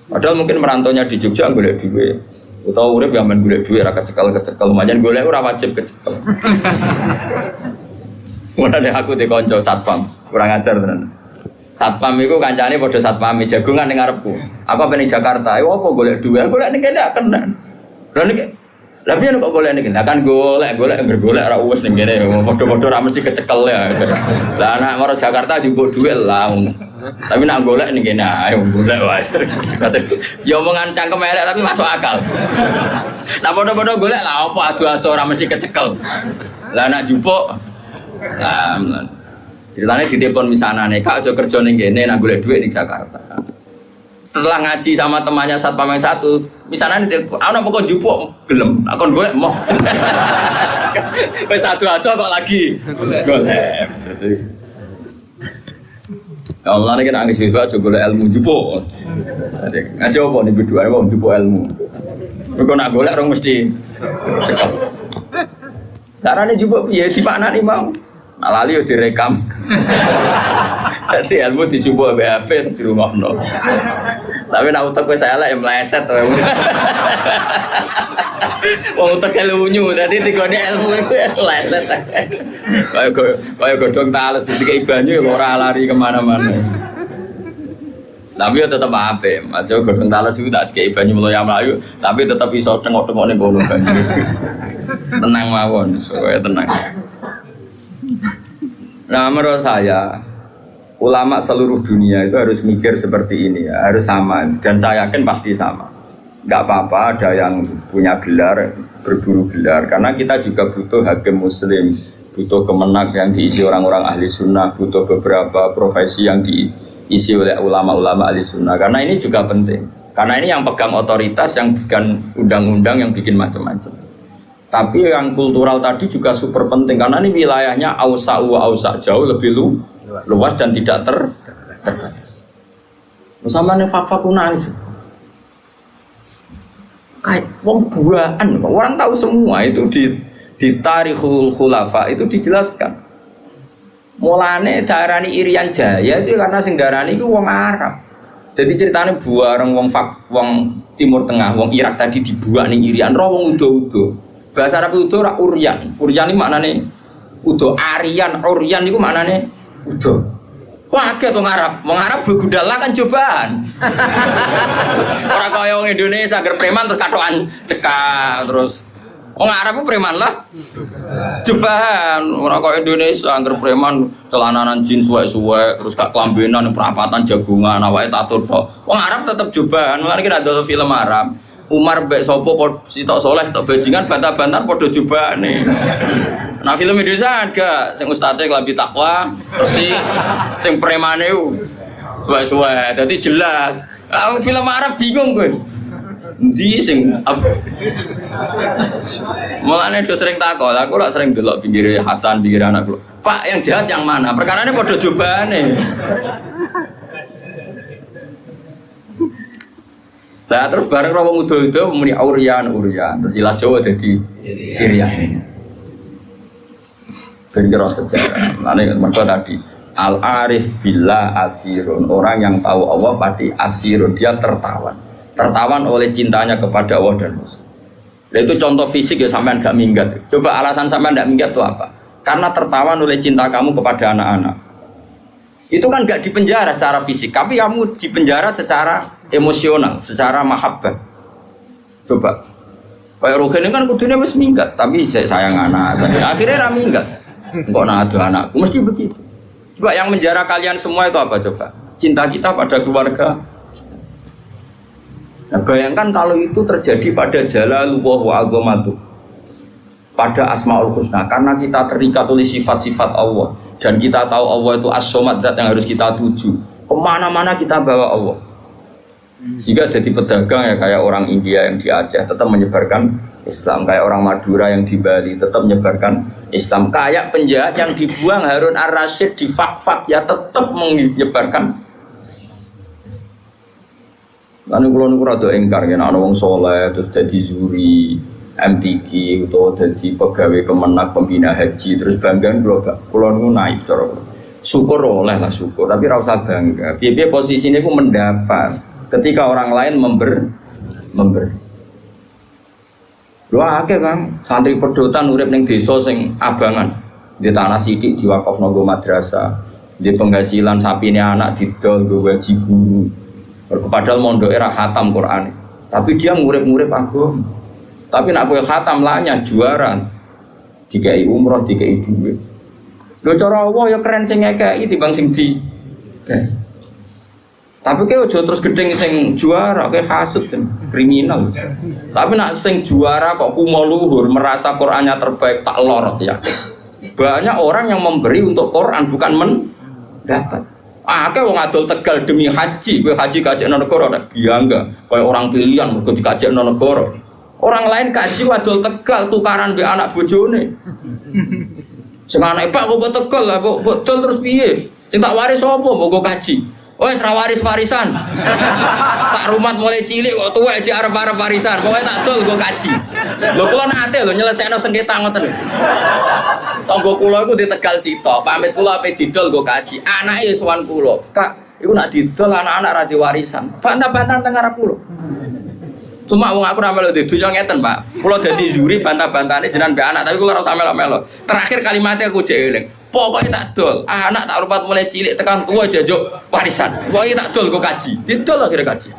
Speaker 1: Padahal mungkin merantaunya di Jogja golek duit. Utawa urip yang men golek duit ra kecekel-kecekel, manjen golek ora wajib kecekel. Mulane aku di kanca satpam, kurang ajar tenan. Satpam iku kancane padha satpam jagongan ning ngarepku. Aku pengen Jakarta, ayo apa golek duit? Golek ning kene gak kena. Lha niki lha piye kok golek niki? Lah kan golek ora uwes ning kene, padha-padha ra mesti kecekel ya. Lah anak maro Jakarta dijupuk duit lah. Tapi nak golek ning kene ayo golek wae. Ya omongan cangkem elek tapi masuk akal. Lah padha-padha golek lah apa adu-adu ora mesti kecekel. Lah nak jupuk ceritanya di telepon misanane, Kak aja kerja ning kene nak golek duit ning Jakarta. Setelah ngaji sama temannya satpam yang satu, misanane telepon, ana pokok jupuk gelem, akon golek moh. Wis adu-adu kok lagi golek. Allah ini kan angin siswa juga ilmu jupuk. Ngaji apa nih berdua, mau jupuk ilmu. Kalau nak golek orang mesti cekap. Caranya jupuk ya di mana nih mau? Nak lali udah direkam. Jadi ilmu dijupuk BHP di rumah no. Tapi nak utak gue saya lah yang meleset. Mau utak ilmunyu, jadi tiga ni ilmu itu ya meleset. Kayak godong talas di tiga ibanyu ora lari kemana-mana. Tapi ya tetap apa? Masih godong talas itu tak tiga ibanyu melayu, tapi tetap bisa tengok-tengok nih bolu banyu. Tenang mawon, supaya tenang. Nah menurut saya ulama seluruh dunia itu harus mikir seperti ini ya, harus sama dan saya yakin pasti sama. Enggak apa-apa ada yang punya gelar, berburu gelar karena kita juga butuh hakim muslim, butuh kemenak yang diisi orang-orang ahli sunnah, butuh beberapa profesi yang diisi oleh ulama-ulama ahli sunnah karena ini juga penting. Karena ini yang pegang otoritas, yang bikin undang-undang, yang bikin macam-macam. Tapi yang kultural tadi juga super penting karena ini wilayahnya ausa jauh lebih luas dan tidak terbatas. Sama nih fakta nangis. Kayak wong buaan, orang tahu semua itu di Tarikhul Khulafa itu dijelaskan. Mulane darani Irian Jaya itu karena singgarani itu wong Arab. Jadi ceritanya buareng wong Timur Tengah, wong Irak tadi dibuat ning Irian, roh wong udo-udo. Bahasa Arab itu ora uryan. Uryan iki maknane udo, Aryan, uryan iku maknane udo. Wah, agak wong Arab. Wong Arab begudala kan cobaan. Ora kaya wong Indonesia agar preman terus katokan cekak terus. Wong Arab ku preman lah. Cobaan. Ora kaya Indonesia agar preman celananan jeans suwek-suwek terus gak kelambenan perapatan jagungan awake tatur tok. Wong Arab tetep cobaan. Mulane kita ada film Arab. Umar mbek sapa sitok soleh sitok bajingan bantah-bantahan padha jobane. Nah film Indonesia agak sing ustate klambi takwa, bersih, sing premane suwe-suwe. Dadi jelas. Film Arab bingung kowe. Endi sing mulane do sering takok, aku lak sering delok pinggire Hasan, pinggire anak kula. Pak yang jahat yang mana? Perkarane padha jobane. Nah terus bareng roh wong udo-udo muni uryan. Terus ilah Jawa dadi Irian. Ben kira sejarah. Lane mergo tadi al arif billah asirun. Orang yang tahu Allah pasti asirun, dia tertawan oleh cintanya kepada Allah dan Rasul. Itu contoh fisik ya sampean gak minggat. Coba alasan sampean gak minggat itu apa? Karena tertawan oleh cinta kamu kepada anak-anak. Itu kan gak dipenjara secara fisik, tapi kamu dipenjara secara emosional, secara mahabbah. Coba, kayak Ruhin kan kudunya wis minggat, tapi sayang anak saya. Akhirnya ra minggat. Kok nak ada anakku, mesti begitu. Coba yang menjara kalian semua itu apa coba? Cinta kita pada keluarga. Nah, bayangkan kalau itu terjadi pada Jalalullah wa Azamatuh, pada Asmaul Husna, karena kita terikat oleh sifat-sifat Allah dan kita tahu Allah itu as-somad, zat yang harus kita tuju. Kemana-mana kita bawa Allah. Jika jadi pedagang ya kayak orang India yang di Aceh tetap menyebarkan Islam, kayak orang Madura yang di Bali tetap menyebarkan Islam, kayak penjahat yang dibuang Harun Ar-Rasyid di Fak-Fak ya tetap menyebarkan. Lalu kalau niku rada engkar yen ana wong saleh terus dadi juri MTQ atau dadi pegawai kemenak pembina haji terus banggaan kula niku naif cara. syukur oleh lah syukur, tapi ora usah bangga. Piye-piye posisine ku mendapat ketika orang lain memberi. Lho akeh Kang, santri pedotan urip ning desa sing abangan. Di tanah sithik diwakafno nggo madrasah. Di penghasilan sapine anak didol nggo gaji guru. Padahal mondoke ra khatam Quran. Tapi dia ngurip-ngurip agama. Tapi nek kowe khatam lanya juara. Dikai umroh, dikai duit. Lho cara Allah ya keren sing ngekeki timbang sing di. Tapi kayak ojo terus gedeng sing juara, kayak hasud kan, kriminal. Tapi nak sing juara kok kumo luhur, merasa Qur'annya terbaik, tak lorot ya. Banyak orang yang memberi untuk Qur'an bukan mendapat. Kayak wong adol Tegal demi haji, gue haji kajekno negara, ada biangga. Kayak orang pilihan mergo dikajekno negara. Orang lain kaji adol Tegal tukaran be anak bojone. Sing anake Pak kok Tegal lah, kok betul terus piye? Sing tak waris sapa? Mbok kaji. Wes ra waris-warisan. Pak Rumat mulai cilik kok tuwek jek arep-arep warisan. Pokoke tak dol nggo kaji. Lho kula nate lho nyelesekno sengketa ngoten. Tangga kula iku di Tegal Sito. Pamit kula ape didol nggo kaji. Anake sowan kula. Kak, iku nak didol anak-anak ra diwarisan. Bantah-bantahan teng arep kula. Cuma wong aku ra melu di dunya ngeten, Pak. Kula dadi juri bantah-bantahane jenengan mbek anak, tapi kula ora usah melo-melo. Terakhir kalimatnya aku jek eling. Pokoknya tak dol, anak tak rupat mulai cilik tekan tua jajuk warisan. Pokoknya tak dol kok kaji, didol akhirnya kaji.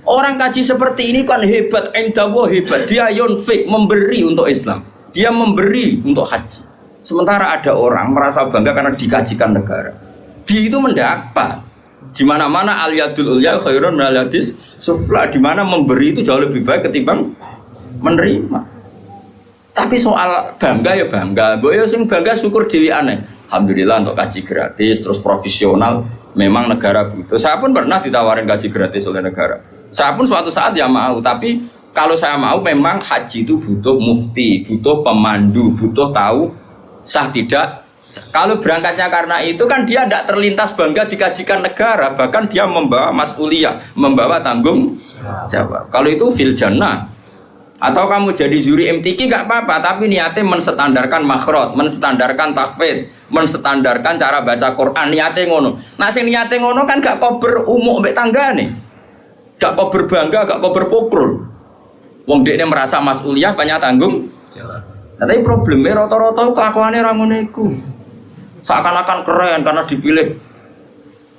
Speaker 1: Orang kaji seperti ini kan hebat, endawo hebat. Dia yunfik, memberi untuk Islam. Dia memberi untuk haji. Sementara ada orang merasa bangga karena dikajikan negara. Dia itu mendapat. Di mana-mana al-yadul ulya khairun minal yadis sufla. Di mana memberi itu jauh lebih baik ketimbang menerima. Tapi soal bangga ya bangga, gue ya sing bangga syukur dewi aneh. Alhamdulillah untuk kaji gratis, terus profesional. Memang negara butuh. Saya pun pernah ditawarin kaji gratis oleh negara. Saya pun suatu saat ya mau. Tapi kalau saya mau, memang haji itu butuh mufti, butuh pemandu, butuh tahu sah tidak. Kalau berangkatnya karena itu kan dia tidak terlintas bangga dikajikan negara, bahkan dia membawa mas'uliyah, membawa tanggung jawab. Kalau itu fil jannah. Atau kamu jadi juri MTQ gak apa-apa, tapi niatnya menstandarkan makhraj, menstandarkan tahfidz, menstandarkan cara baca Quran, niatnya ngono. Nah sing niatnya ngono kan gak kober umuk mbek tanggane. Gak kober bangga, gak kober pokrol. Wong dekne merasa mas'uliyah banyak tanggung. Nah, tapi problemnya rata-rata kelakuannya ra ngono iku. Seakan-akan keren karena dipilih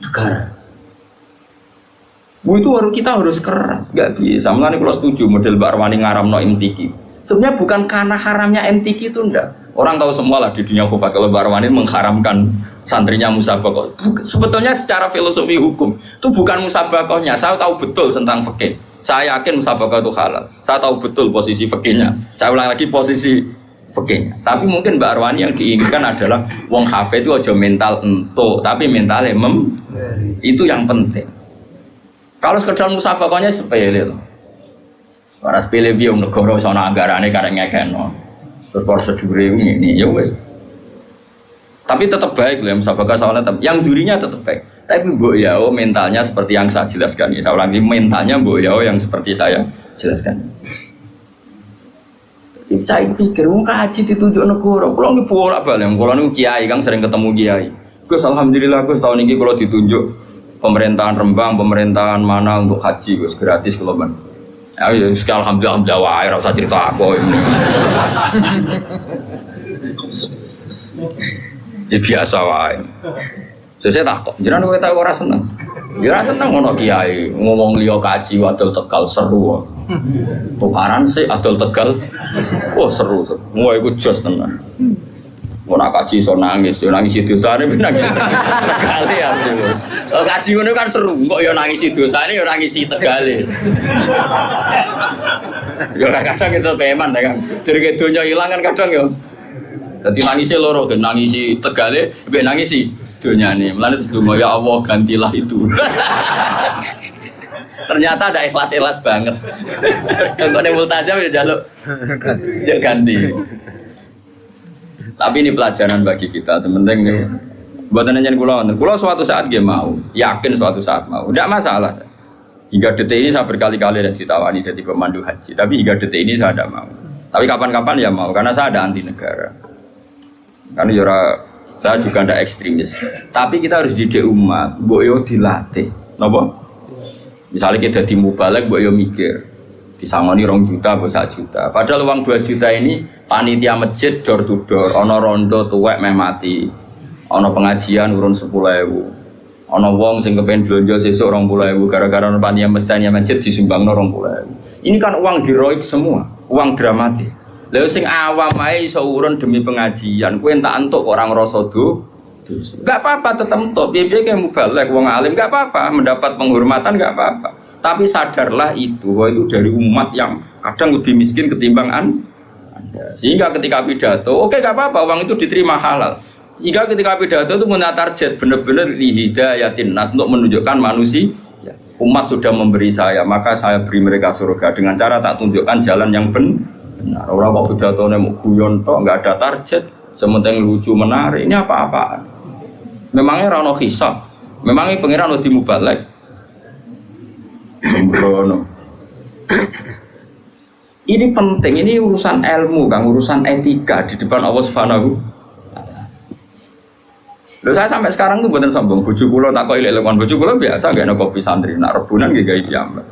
Speaker 1: negara. Itu kita harus keras, nggak bisa. Mulane kalau setuju model Mbak Arwani ngaramno MTQ. Sebenarnya bukan karena haramnya MTQ itu enggak. Orang tahu semua lah di dunia khufat kalau Mbak Arwani mengharamkan santrinya musabakoh. Sebetulnya secara filosofi hukum itu bukan musabakohnya. Saya tahu betul tentang fikih. Saya yakin musabakoh itu halal. Saya tahu betul posisi fikihnya. Saya ulang lagi posisi fikihnya. Tapi mungkin Mbak Arwani yang diinginkan adalah wong hafid itu aja mental entuk, tapi mentalnya itu yang penting. Kalau sekedar musabakohnya sepele loh. Para sepele biar negara sono anggarane karek ngekeno. Terus prosedure ini ya wes. Tapi tetap baik loh musabakoh soalnya tetap. Yang jurinya tetap baik. Tapi Mbok Yao mentalnya seperti yang saya jelaskan. Saya ulangi mentalnya Mbok Yao yang seperti saya jelaskan. Saya pikir wong kaji ditunjuk negara. Kalau nggih bolak-balik, kalau niku kiai Kang sering ketemu kiai. Gus alhamdulillah Gus tahun ini kalau ditunjuk pemerintahan Rembang, pemerintahan mana untuk haji, Gus gratis kalau ban. Ya, alhamdulillah, wae, ora usah cerita aku ini. Ya biasa wae. Saya takut, jenengan kowe tak ora seneng. Ya ora seneng ngono kiai ngomong liya kaji wadul Tegal seru. Tukaran sih adol Tegal. Wah seru. Wah iku jos tenan. Ora kaji iso nangis, yo nangis dosane nangis Tegale ya. Kaji ngono kan seru, kok yo nangis dosane yo nangis Tegale. Yo kadang itu teman ya kan. Jadi donya ilang kan kadang yo. Dadi nangise loro, nangisi Tegale, mbek nangisi donyane. Mulane terus donga ya Allah gantilah itu. Ternyata ada ikhlas-ikhlas banget. Kok nek multajam ya jaluk ganti. Tapi ini pelajaran bagi kita. Sementing buatan nanya kulo suatu saat dia mau, yakin suatu saat mau, tidak masalah. Hingga detik ini saya berkali-kali ditawani jadi pemandu haji, tapi hingga detik ini saya tidak mau. Tapi kapan-kapan ya mau, karena saya ada anti negara. Karena jora Saya juga tidak ekstremis. Tapi kita harus didik umat, mbok yo dilatih. Napa? Misalnya kita di mubalek, mbok yo mikir. Disangoni 2 juta, mbok 1 juta. Padahal uang 2 juta ini panitia masjid door to door, ana rondo tuwek meh mati. Ana pengajian urun 10.000. Ana wong sing kepen blonjo sesuk 20.000 gara-gara panitia masjid disumbangno 20.000. Ini kan uang heroik semua, uang dramatis. Lha sing awam ae iso urun demi pengajian, kowe entak entuk kok ora ngrasa dosa. Enggak apa-apa tetep entuk, piye-piye kowe mubalek wong alim enggak apa-apa, mendapat penghormatan enggak apa-apa. Tapi sadarlah itu, bahwa itu dari umat yang kadang lebih miskin ketimbang Anda. Sehingga ketika pidato, oke enggak apa-apa, uang itu diterima halal. Sehingga ketika pidato itu punya target benar-benar lihidayatin nas untuk menunjukkan manusia. Umat sudah memberi saya, maka saya beri mereka surga dengan cara tak tunjukkan jalan yang benar. Orang kok pidatonya mau guyon tok, nggak ada target, sementing lucu menarik. Ini apa-apaan? Memangnya rano hisab, memangnya pengiran udah mubalek. Sembrono. Ini penting, ini urusan ilmu, kan urusan etika di depan Allah Subhanahu. Loh saya sampai sekarang tuh bener sombong. Bojo kula tak kok ilek-ilekon bojo kula biasa gak ada kopi santri, nak rebunan nggih gawe diambak.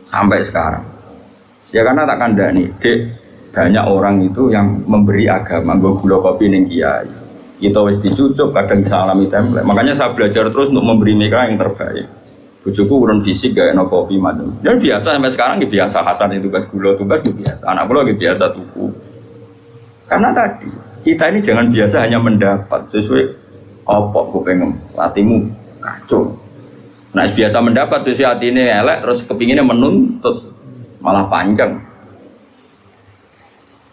Speaker 1: Sampai sekarang. Ya karena tak kandhani, Dek, banyak orang itu yang memberi agama, nggo gula kopi ning kiai. Kita wis dicucuk, kadang salami template. Makanya saya belajar terus untuk memberi mereka yang terbaik. Bojoku urun fisik gak enak kopi macam. Ya biasa sampai sekarang ya biasa Hasan itu tugas gula tugas ya biasa. Anak kula ya biasa tuku. Karena tadi kita ini jangan biasa hanya mendapat sesuai apa kupengem, hatimu kacau. Nah biasa mendapat sesuai hati ini elek terus kepinginnya menuntut malah panjang.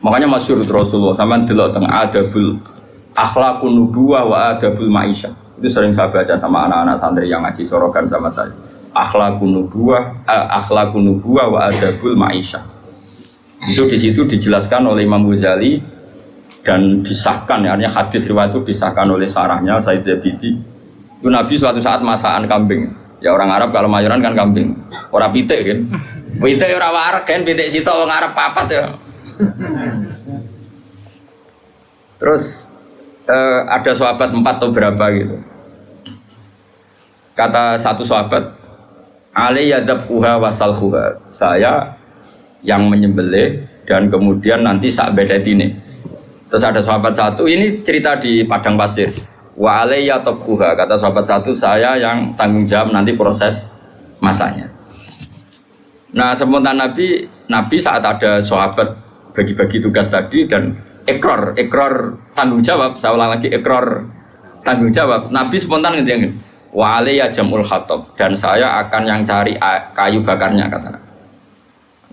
Speaker 1: Makanya masyhur Rasulullah sampean delok teng adabul akhlaqun nubuwah wa adabul ma'isyah. Itu sering saya baca sama anak-anak santri yang ngaji sorogan sama saya. Akhlaqun nubuwah wa adabul ma'isyah. Itu di situ dijelaskan oleh Imam Ghazali dan disahkan, ya, artinya hadis riwayat itu disahkan oleh sarahnya Said Zabidi. Itu Nabi suatu saat masakan kambing. Ya orang Arab kalau mayoran kan kambing, orang pitik kan. Pitik orang warak kan, pitik situ orang Arab papat ya. Terus ada sahabat 4 atau berapa gitu. Kata satu sahabat, Ali yadzabhuha wasalhuha. Saya yang menyembelih dan kemudian nanti sak bedetine. Terus ada sahabat satu, ini cerita di padang pasir. Wa alayya tabkhuha, kata sahabat satu, saya yang tanggung jawab nanti proses masaknya. Nah, spontan Nabi saat ada sahabat bagi-bagi tugas tadi dan ikrar tanggung jawab, saya ulang lagi, ikrar tanggung jawab. Nabi spontan ngene, wa alayya jamul hatab, dan saya akan yang cari kayu bakarnya, kata.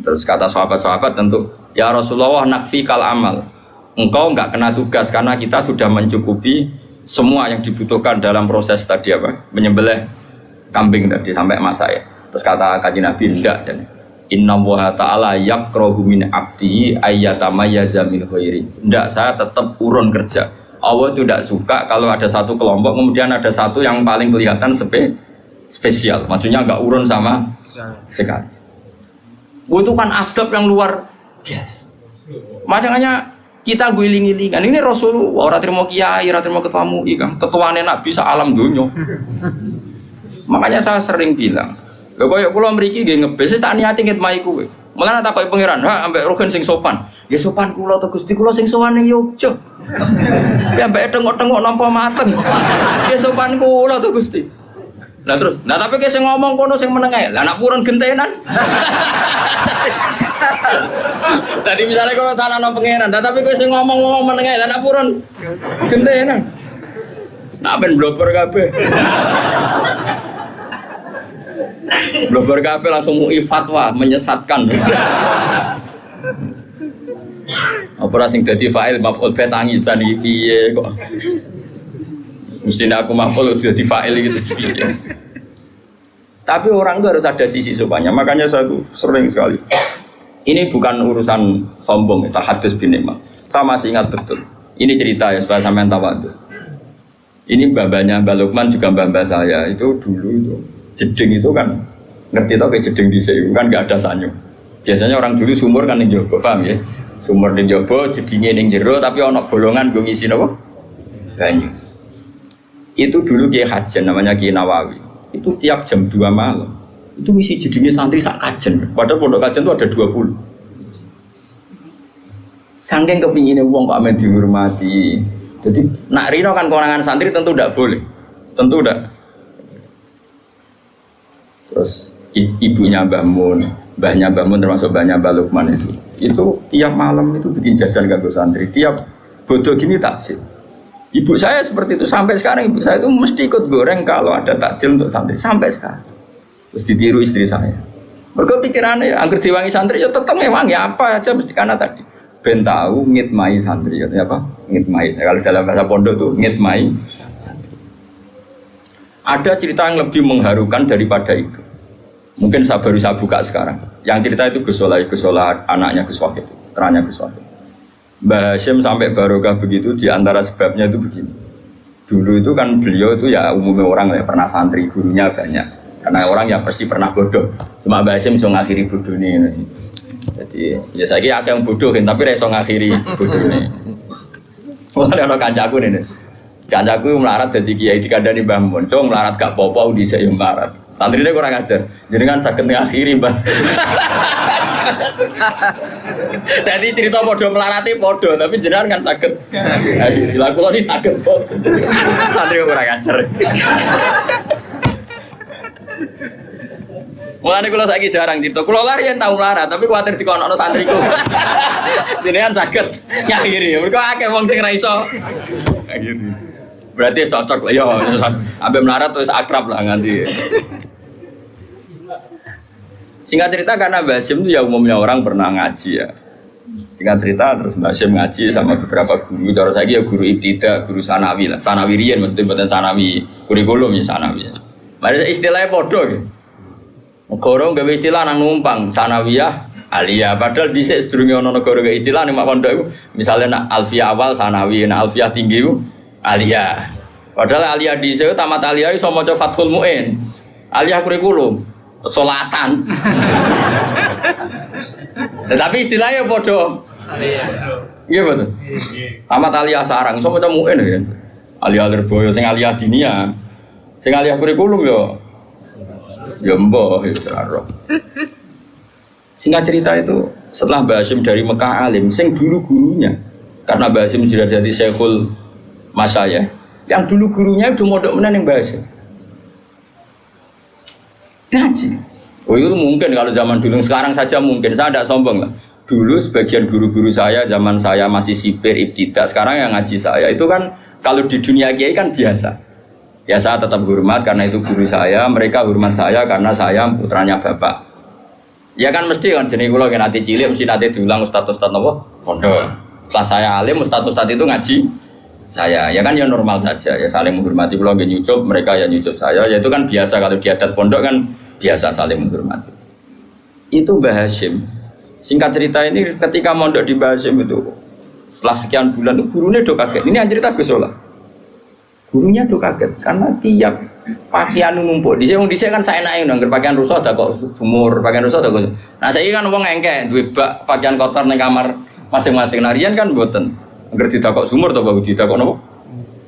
Speaker 1: Terus kata sahabat-sahabat tentu, ya Rasulullah nakfi kal amal. Engkau enggak kena tugas karena kita sudah mencukupi semua yang dibutuhkan dalam proses tadi apa? Menyembelih kambing tadi sampai masak ya. Terus kata Kanjeng Nabi enggak, dan Inna Allaha ta'ala yakrahu min abdihi ayyatamayyaza min khairi. Enggak, saya tetap urun kerja. Allah tidak suka kalau ada satu kelompok kemudian ada satu yang paling kelihatan spesial. Maksudnya enggak urun sama sekali. Itu kan adab yang luar biasa. Makanya kita guling-gilingan ini Rasulullah, orang terima kiai, orang terima ketua MUI kan, ketuane Nabi sak alam dunya. Makanya saya sering bilang, lho koyo kula mriki nggih ngebes tak niati ngitmai kowe. Mulane tak koyo pangeran, ha ambek rogen sing sopan. Ya sopan kula to Gusti, kula sing sowan ning Yogya. Ya ambek tengok-tengok nampa mateng. Ya sopan kula to Gusti. Nah terus, nah tapi sing ngomong kono sing meneng ae. Lah anak purun gentenan. Tadi misalnya kalau sana no pangeran, tapi kowe sing ngomong meneng ae. Lah anak purun gentenan. Nak ben blober kabeh. Blober kabeh langsung MUI fatwa menyesatkan. Apa sing dadi fa'il maf'ul be tangisan iki piye kok. Mestinya aku maf'ul dadi fa'il gitu piye. Tapi orang itu harus ada sisi sopannya. Makanya saya tuh sering sekali. Ini bukan urusan sombong, tahadus bin nikmah. Saya masih ingat betul. Ini cerita ya supaya sampean tawadhu. Ini babanya Mbak Lukman juga mbak saya. Itu dulu itu jeding itu kan ngerti tau kayak jeding di sini kan nggak ada sanyo. Biasanya orang dulu sumur kan ning jaba, paham ya? Sumur ning jaba, jedinge ning jero tapi ana bolongan nggo ngisi napa? Banyu. Itu dulu Kiai Hajen namanya Kiai Nawawi. Itu tiap jam 2 malam itu misi jedingnya santri sak kajen. Padahal pondok kajen itu ada 20. Saking kepinginnya wong kok amen dihormati. Jadi nak rino kan kewenangan santri tentu tidak boleh. Tentu tidak. Terus ibunya Mbah Mun, mbahnya Mbah Mun termasuk mbahnya Mbah Lukman itu tiap malam itu bikin jajan kanggo santri. Tiap bodoh gini takjil. Ibu saya seperti itu sampai sekarang. Ibu saya itu mesti ikut goreng kalau ada takjil untuk santri sampai sekarang. Terus ditiru istri saya. Mereka pikirannya angker diwangi santri ya tetap ngewangi apa aja mesti karena tadi ben tahu ngitmai santri katanya apa? Ngitmai. Kalau dalam bahasa pondok tuh ngitmai santri. Ada cerita yang lebih mengharukan daripada itu. Mungkin saya baru saya buka sekarang. Yang cerita itu Gus Solah anaknya Gus Wahid, terannya Gus Wahid. Mbah Hasyim sampai barokah begitu di antara sebabnya itu begini. Dulu itu kan beliau itu ya umumnya orang ya pernah santri, gurunya banyak. Karena orang yang pasti pernah bodoh. Cuma Mbah Hasyim bisa ngakhiri bodoh ini. Jadi ya saya kira ada yang bodoh tapi bisa ngakhiri bodoh ini. Mulai ada kancaku nih. Kancaku melarat jadi kiai dikandani Mbah Mun. Cuma melarat gak apa-apa di saya melarat. Santri dia kurang ajar. Jadi kan sakit ngakhiri Mbah. Jadi cerita bodoh melarati bodoh tapi jenengan kan sakit. Akhiri laku lo ini sakit. Santri kurang ajar. Mulane kula saiki jarang cerita. Kula lari yen tau melarat, tapi kuwatir dikonokno santriku. Jenengan saged nyakhiri. Mergo akeh wong sing ra iso. Gitu. Berarti cocok lah ya. Ambe melarat wis akrab lah nganti. Singkat cerita karena Mbah Hasyim itu ya umumnya orang pernah ngaji ya. Singkat cerita terus Mbah Hasyim ngaji sama beberapa guru. Cara saiki ya guru ibtidah, guru sanawi lah. Sanawi riyen maksudnya mboten sanawi kurikulum ya sanawi. Mari istilahnya padha gitu. Negara gawe istilah nang numpang sanawiyah aliyah padahal dhisik sedurunge ana negara gawe istilah ning mak pondok iku misale nak alfiyah awal sanawi nak alfiyah tinggi iku aliyah padahal aliyah dhisik tamat aliyah iso maca Fathul Muin aliyah kurikulum salatan tetapi istilahnya padha aliyah iya betul tamat aliyah sarang iso maca Muin ya aliyah Lirboyo sing aliyah dinia sing aliyah kurikulum ya mbah itu roh. Singkat cerita itu setelah Mbah Hasyim dari Mekah alim, sing dulu gurunya karena Mbah Hasyim sudah jadi Syekhul Masyayikh, yang dulu gurunya udah mondok menan yang Mbah Hasyim. Ngaji. Oh itu mungkin kalau zaman dulu sekarang saja mungkin saya tidak sombong lah. Dulu sebagian guru-guru saya zaman saya masih sipir ibtidah, sekarang yang ngaji saya itu kan kalau di dunia kiai kan biasa. Ya saya tetap hormat karena itu guru saya, mereka hormat saya karena saya putranya bapak. Ya kan mesti kan jenis kula nanti cilik mesti nanti diulang ustaz-ustaz apa? Pondok. Setelah saya alim ustaz-ustaz itu ngaji saya. Ya kan ya normal saja ya saling menghormati kula nggih nyucup, mereka ya nyucup saya. Ya itu kan biasa kalau di adat pondok kan biasa saling menghormati. Itu Mbah Hasyim. Singkat cerita ini ketika mondok di Mbah Hasyim itu setelah sekian bulan itu gurunya do kaget. Ini cerita Gus Solah. Gurunya tuh kaget karena tiap pakaian numpuk. Di sini kan saya naik nangger pakaian rusak ada kok sumur, pakaian rusak ada kok. Nah saya kan wong engke duwe bak pakaian kotor ning kamar masing-masing narian kan mboten. Angger ditakok sumur to baru ditakok napa?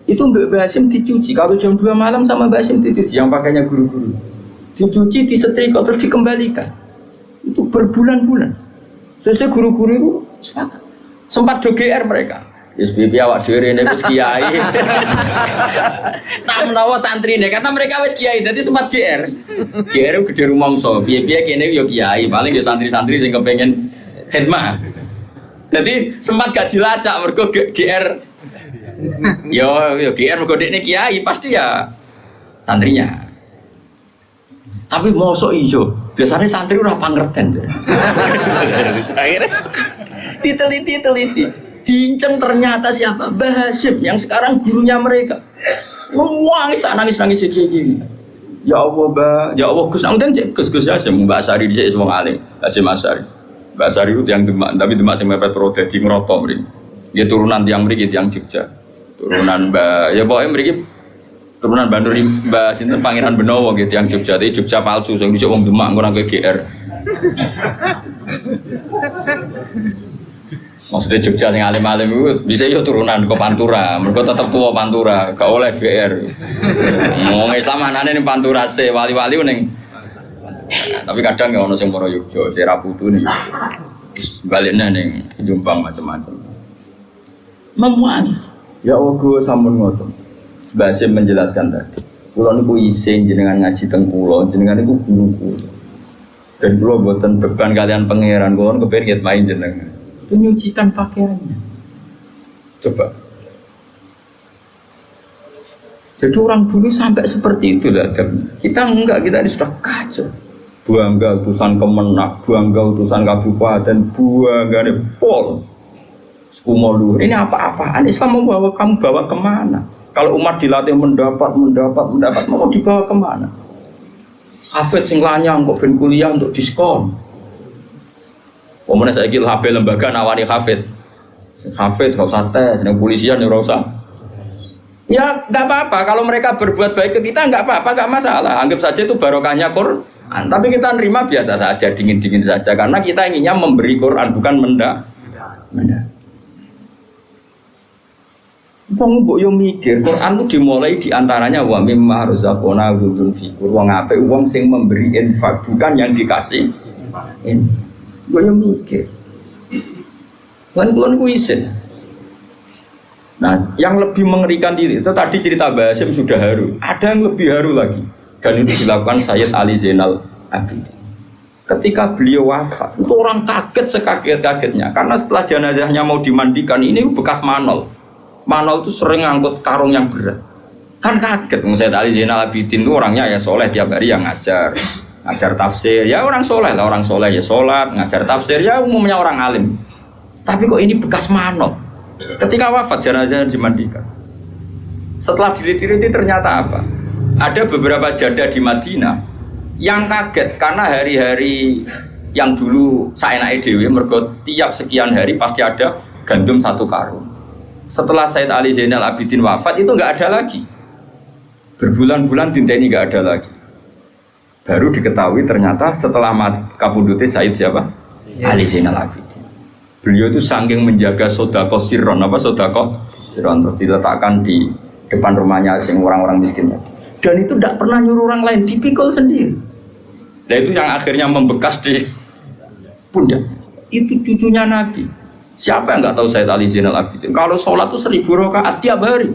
Speaker 1: Itu Mbah Hasyim dicuci kalau jam 2 malam sama Mbah Hasyim dicuci yang pakainya guru-guru. Dicuci, disetrika terus dikembalikan. Itu berbulan-bulan. Sesuai guru-guru itu sempat do GR mereka. SPP awak dhewe rene wis kiai. Tak menawa santrine karena mereka wis kiai dadi sempat GR. GR gede rumangsa. Piye-piye kene yo kiai, paling yo santri-santri sing kepengin khidmah. Dadi sempat gak dilacak mergo GR. Yo GR mergo dekne kiai pasti ya santrinya. Tapi mosok ijo. Biasanya santri ora pangerten. Akhirnya diteliti. Diinceng ternyata siapa? Mbah Hasyim yang sekarang gurunya mereka. Nangis gini. Ya Allah, Mbah, ya Allah Gus, nang Gus Hasyim Mbah Asari dhisik wong alim. Hasyim Asari. Mbah Asari itu yang Demak, tapi Demak sing mepet pro dadi ngroto mriki. Dia turunan tiang mriki tiang Jogja. Turunan Mbah, ya pokoke mriki turunan Bandur Mbah sinten Pangeran Benowo gitu yang Jogja. Tapi Jogja palsu sing dhisik wong Demak ngono nang GR. Maksudnya Jogja sing alim-alim itu bisa yo turunan ke Pantura, mereka tetap tua Pantura, gak oleh GR. Mau Islam anane ning Pantura se wali-wali ning. Tapi kadang ya ono sing moro Yogya, si Raputu nih. Baliknya ning Jombang macam-macam. Memuangis. Ya Allah sampun ngoten. Mbah Sim menjelaskan tadi. Kula niku isin jenengan ngaji teng kula, jenengan niku guru kula. Dan kula mboten beban kalian pangeran, kula kepengin main jenengan. Menyucikan pakaiannya. Coba. Jadi orang dulu sampai seperti itu lah. Kita enggak, kita ini sudah kacau. Buangga utusan Kemenak, buangga utusan kabupaten, buangga ini pol. Sukumolu. Ini apa-apaan? Islam mau bawa kamu bawa kemana? Kalau umat dilatih mendapat, mau dibawa kemana? Hafid sing lanyang kok ben kuliah untuk diskon. Pemenang saya kira HP lembaga nawani hafid, hafid gak usah tes, yang polisian ya usah. Ya nggak apa-apa kalau mereka berbuat baik ke kita nggak apa-apa, nggak masalah. Anggap saja itu barokahnya Quran. Tapi kita nerima biasa saja, dingin-dingin saja karena kita inginnya memberi Quran bukan menda. Wong mbok yo mikir Quran itu dimulai diantaranya wa mimma razaqna ghudun fikur. Wong apik wong sing memberi infak bukan yang dikasih. Gue yang mikir, kan belum kuisin. Nah, yang lebih mengerikan diri itu tadi cerita Mbah Hasyim sudah haru. Ada yang lebih haru lagi, dan itu dilakukan Sayyid Ali Zainal Abidin. Ketika beliau wafat, itu orang kaget sekaget-kagetnya, karena setelah jenazahnya mau dimandikan, ini bekas manol. Manol itu sering ngangkut karung yang berat. Kan kaget, Sayyid Ali Zainal Abidin itu orangnya ya soleh, tiap hari yang ngajar tafsir, ya orang soleh lah, orang soleh ya sholat, ngajar tafsir, ya umumnya orang alim. Tapi kok ini bekas manok. Ketika wafat jenazah dimandikan. Setelah diteliti ternyata apa? Ada beberapa janda di Madinah yang kaget karena hari-hari yang dulu saenake dhewe mergo tiap sekian hari pasti ada gandum 1 karung. Setelah Sayyid Ali Zainal Abidin wafat itu nggak ada lagi. Berbulan-bulan dinteni nggak ada lagi. Baru diketahui ternyata setelah kapundute Said siapa? Ali Zainal Abidin. Beliau itu saking menjaga sodako sirron, apa sodako sirron, terus diletakkan di depan rumahnya sing orang-orang miskin. Dan itu tidak pernah nyuruh orang lain, dipikul sendiri. Dan itu yang akhirnya membekas di pundak. Itu cucunya Nabi. Siapa yang nggak tahu Said Ali Zainal Abidin? Kalau sholat itu 1000 rakaat tiap hari.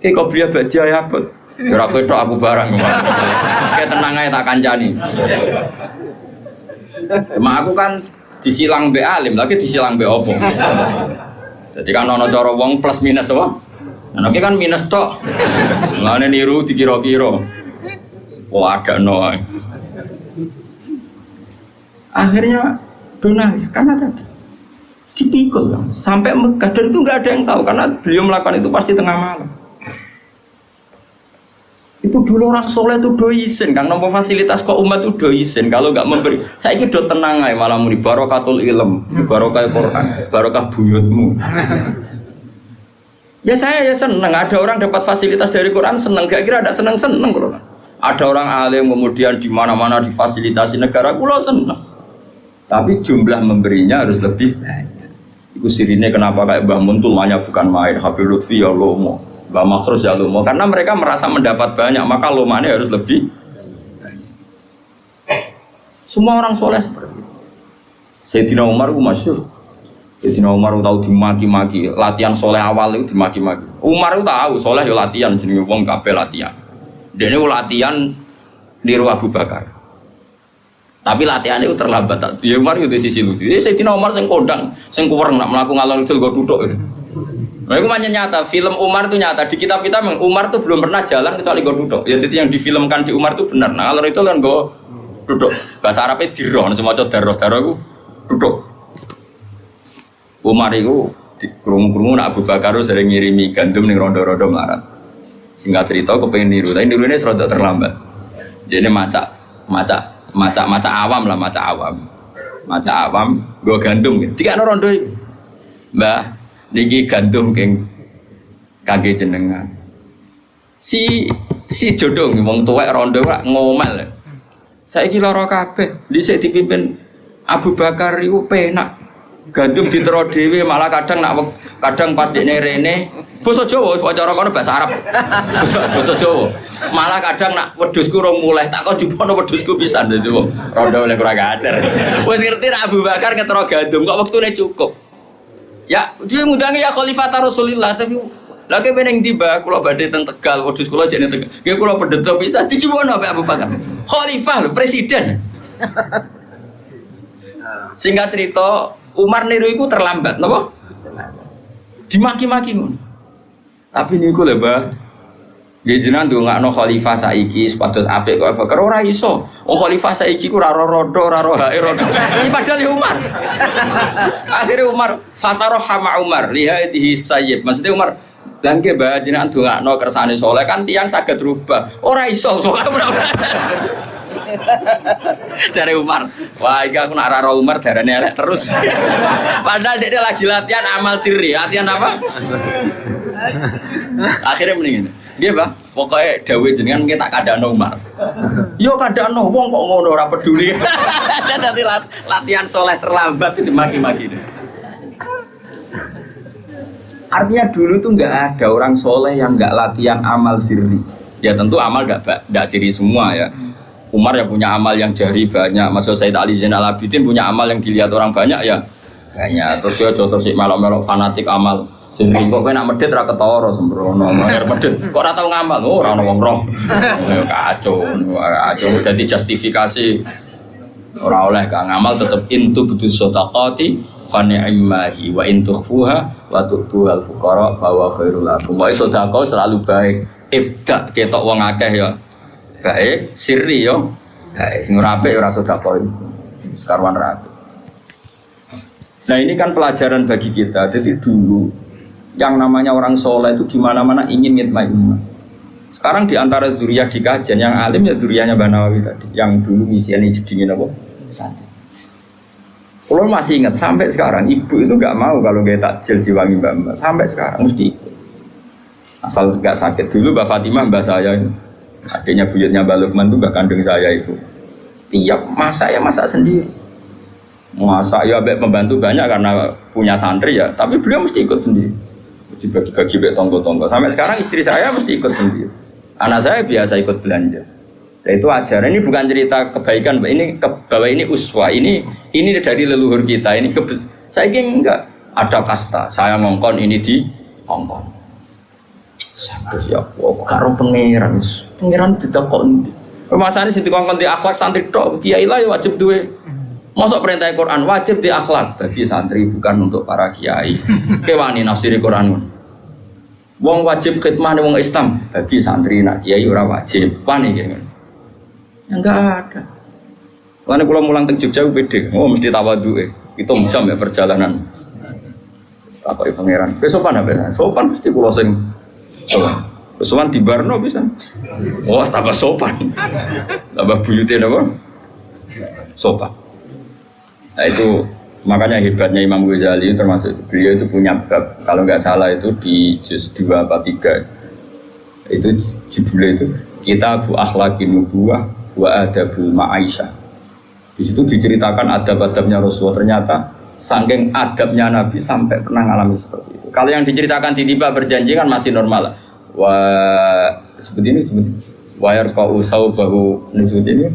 Speaker 1: Kayak kau beli badiah ya apa? Kira ketok aku barang, kayak tenang aja tak kancani. Cuma aku kan disilang be alim, lagi disilang be opo. Jadi kan ono cara wong plus minus apa? Nah, kan minus tok. Ngene niru dikira-kira. Oh ada no. Akhirnya donalis karena tadi dipikul sampai Mekah dan itu nggak ada yang tahu karena beliau melakukan itu pasti tengah malam. Itu dulu orang soleh itu doisen kan, nomor fasilitas kok umat itu doisen kalau nggak memberi. Saya ini do tenang aja malah muni barokatul ilm, barokah Quran, barokah buyutmu. Ya saya ya seneng ada orang dapat fasilitas dari Quran seneng, gak kira ada seneng Quran. Ada orang alim kemudian di mana-mana difasilitasi negara, kulo seneng. Tapi jumlah memberinya harus lebih banyak. Itu sirine kenapa kayak Mbah Mun tulanya bukan main, Habib Lutfi ya lomo. Mbak Makhrus ya lomo, karena mereka merasa mendapat banyak, maka lomanya harus lebih banyak. Semua orang soleh seperti itu. Sayyidina Umar itu masyhur. Sayyidina Umar tahu dimaki-maki, latihan soleh awal itu dimaki-maki. Umar itu tahu soleh ya latihan, jenenge wong kabeh latihan. Dene latihan niru Abu Bakar. Tapi latihan itu terlambat. Ya Umar itu di sisi lucu. Sayyidina Umar sing kondang, sing kuwereng nak mlaku ngalor ngidul go duduk. Nah, itu macam nyata, film Umar itu nyata. Di kitab kita Umar itu belum pernah jalan kecuali gue duduk. Ya, itu yang difilmkan di Umar itu benar. Nah, kalau itu kan gue duduk. Bahasa Arabnya diroh, semua darah itu duduk. Umar itu kerungu-kerungu nak Abu Bakar sering ngirimi gandum nih rondo-rondo melarat. Singkat cerita, aku pengen niru. Tapi niru ini serodok terlambat. Jadi maca awam lah, maca awam. Gue gandum. Tiga rondo itu, Mbah. Niki gandum keng kage jenengan. Si jodoh wong tuwek rondo kok ngomel. Saiki lara kabeh. Dhisik dipimpin Abu Bakar iku penak. Gandum ditero dhewe malah kadang pas dekne rene basa Jawa cara kono bahasa Arab. Basa Jawa. Malah kadang nak wedhusku rong mulih tak kok jupono wedhusku pisan dadi wong rondo oleh kurang ajar. Wis ngerti nak Abu Bakar ngetero gandum kok wektune cukup. Ya dia ngundangi ya Khalifah Rasulullah tapi lagi beneng tiba kula badhe teng Tegal wedhus kula jane Tegal. Nggih kula pedhetho pisan dijupono mbek Abu Bakar. Khalifah lho presiden. Singkat cerita Umar niru iku terlambat, napa? Dimaki-maki ngono. Tapi niku lho, Mbah. Nggih jenengan ndongakno khalifah saiki sepados apik kok Bakar ora iso. Oh khalifah saiki ku ora rodo, ora rohae rodo. Iki padahal ya Umar. Akhirnya Umar fatarahama Umar lihaitihi sayyid. Maksudnya Umar lan nggih Mbah jenengan ndongakno kersane saleh kan tiyang saged rubah. Ora iso. Cari Umar, wah iki aku nak raro Umar darane elek terus. Padahal dia lagi latihan amal sirri, latihan apa? Akhirnya mendingin. Nggih, Pak. Pokoke dawuh jenengan mungkin tak kandhano Umar. Yo kandhano wong kok ngono ora peduli. Dadi latihan soleh terlambat itu dimaki-maki. Artinya dulu tuh nggak ada orang soleh yang nggak latihan amal sirri. Ya tentu amal nggak sirri semua ya. Umar ya punya amal yang jari banyak. Maksud Sayyid Ali Zainal Abidin punya amal yang dilihat orang banyak ya banyak. Terus dia contoh si melok-melok fanatik amal. Sini kok kena medit ra ketara sembrono. Mer medit kok ora tau ngamal. Oh ora ono wong roh. Kacau. Jadi justifikasi ora oleh ka ngamal tetep intu budus sedaqati fa ni'mahi wa in tukhfuha wa tu'tuhal fuqara fa huwa khairul lakum. Wa sedekah selalu baik. Ibda ketok wong akeh ya. Baik, sirri yo. Baik, sing ora apik ora sedekah. Sekarwan rapi. Nah ini kan pelajaran bagi kita. Jadi dulu yang namanya orang soleh itu di mana-mana ingin ngitmai umat. Sekarang di antara zuriyah di kajian yang alim ya zuriyahnya Mbah Nawawi tadi, yang dulu misiannya jedingin apa? Santri. Kalau masih ingat sampai sekarang ibu itu nggak mau kalau kayak takjil diwangi Mbak sampai sekarang mesti ikut. Asal nggak sakit dulu Mbak Fatimah Mbak saya ini. Adanya buyutnya Mbak Lukman itu Mbak kandung saya itu. Tiap masak ya masak sendiri. Masak ya membantu banyak karena punya santri ya, tapi beliau mesti ikut sendiri. Mesti bagi-bagi bek tonggo-tonggo. Sampai sekarang istri saya mesti ikut sendiri. Anak saya biasa ikut belanja. Nah, itu ajaran ini bukan cerita kebaikan, ini bahwa ini uswah, ini dari leluhur kita. Ini saya ingin enggak ada kasta. Saya ngongkon ini di ngongkon. Terus ya, karo pangeran tidak kok. Masane sing dikongkon di akhlak santri tok, kiai lah ya wajib duwe. Masuk perintah Quran wajib di akhlak bagi santri bukan untuk para kiai. Kewani nafsiri Quran. Wong wajib khidmah wong Islam bagi santri nak kiai ora wajib. Wani gitu. Ya enggak ada. Karena kalau mulang teng Jogja pede, oh mesti tawadhuke. Itu jam ya perjalanan. Apa pangeran? Sopan apa? Sopan mesti kula sing sopan di Barno bisa. Wah, tambah sopan. Tambah buyutnya apa? Sopan. Nah itu makanya hebatnya Imam Ghazali termasuk beliau itu punya bab kalau nggak salah itu di juz 2 apa 3 itu judulnya itu Kitabul Akhlaqin Nubuwah wa Adabul Ma'aisyah. Di situ diceritakan adab-adabnya Rasulullah, ternyata saking adabnya Nabi sampai pernah ngalami seperti itu. Kalau yang diceritakan tiba-tiba berjanji kan masih normal. Seperti ini wayar kau usau bahu seperti ini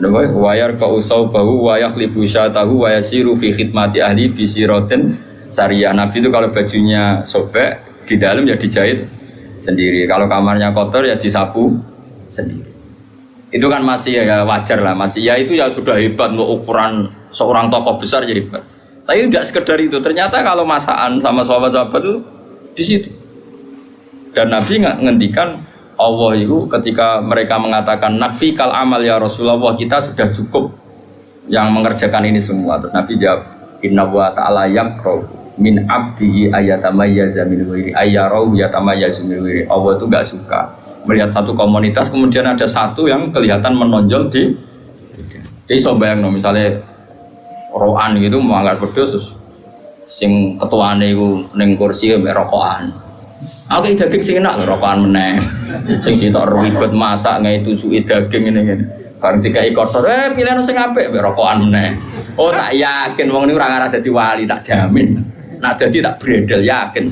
Speaker 1: wayar kau usau bahu wayak libu syatahu wayasiru fi khidmati ahli bisiroten syariah. Nabi itu kalau bajunya sobek di dalam ya dijahit sendiri, kalau kamarnya kotor ya disapu sendiri. Itu kan masih ya wajar lah, masih ya itu ya sudah hebat untuk ukuran seorang tokoh besar jadi hebat. Tapi tidak sekedar itu, ternyata kalau masakan sama sahabat-sahabat itu di situ. Dan Nabi ngendikan Allah itu ketika mereka mengatakan nakfi kal amal ya Rasulullah, kita sudah cukup yang mengerjakan ini semua. Terus Nabi jawab inna wa ta'ala yakro min abdihi ayatamayyaza min wiri ayyarahu yatamayyaza min wiri. Allah itu gak suka melihat satu komunitas kemudian ada satu yang kelihatan menonjol di. Jadi so bayang no, misalnya rohan gitu mau angkat pedus sing ketuane iku ning kursi mek rokokan. Aku daging sing enak rokokan meneh. Sing sitok ribet masak ngai tusuki daging ngene-ngene. Bareng dikai kotor, pilihan sing apik mek rokokan meneh. Oh tak yakin wong niku ora ngarah dadi wali, tak jamin. Nak dadi tak bredel yakin.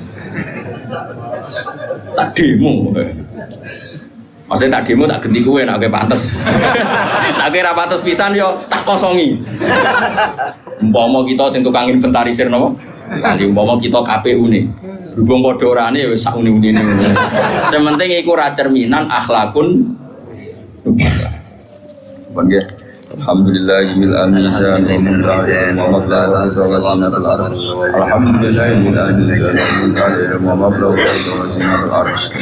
Speaker 1: Tak demo. Maksudnya tak demo tak ganti kowe nek kowe pantes. Nek kowe ra pantes pisan yo tak kosongi. Umpama kita sing tukang inventarisir napa? Nanti umpama kita KPU nih. Berhubung padha orane wis sak uni-unine ngono. Sing penting iku ra cerminan akhlakun. Bangga. Alhamdulillahil amizan wa min ra'il Muhammad wa sallallahu alaihi wasallam. Alhamdulillahil amizan wa min ra'il Muhammad wa sallallahu alaihi wasallam.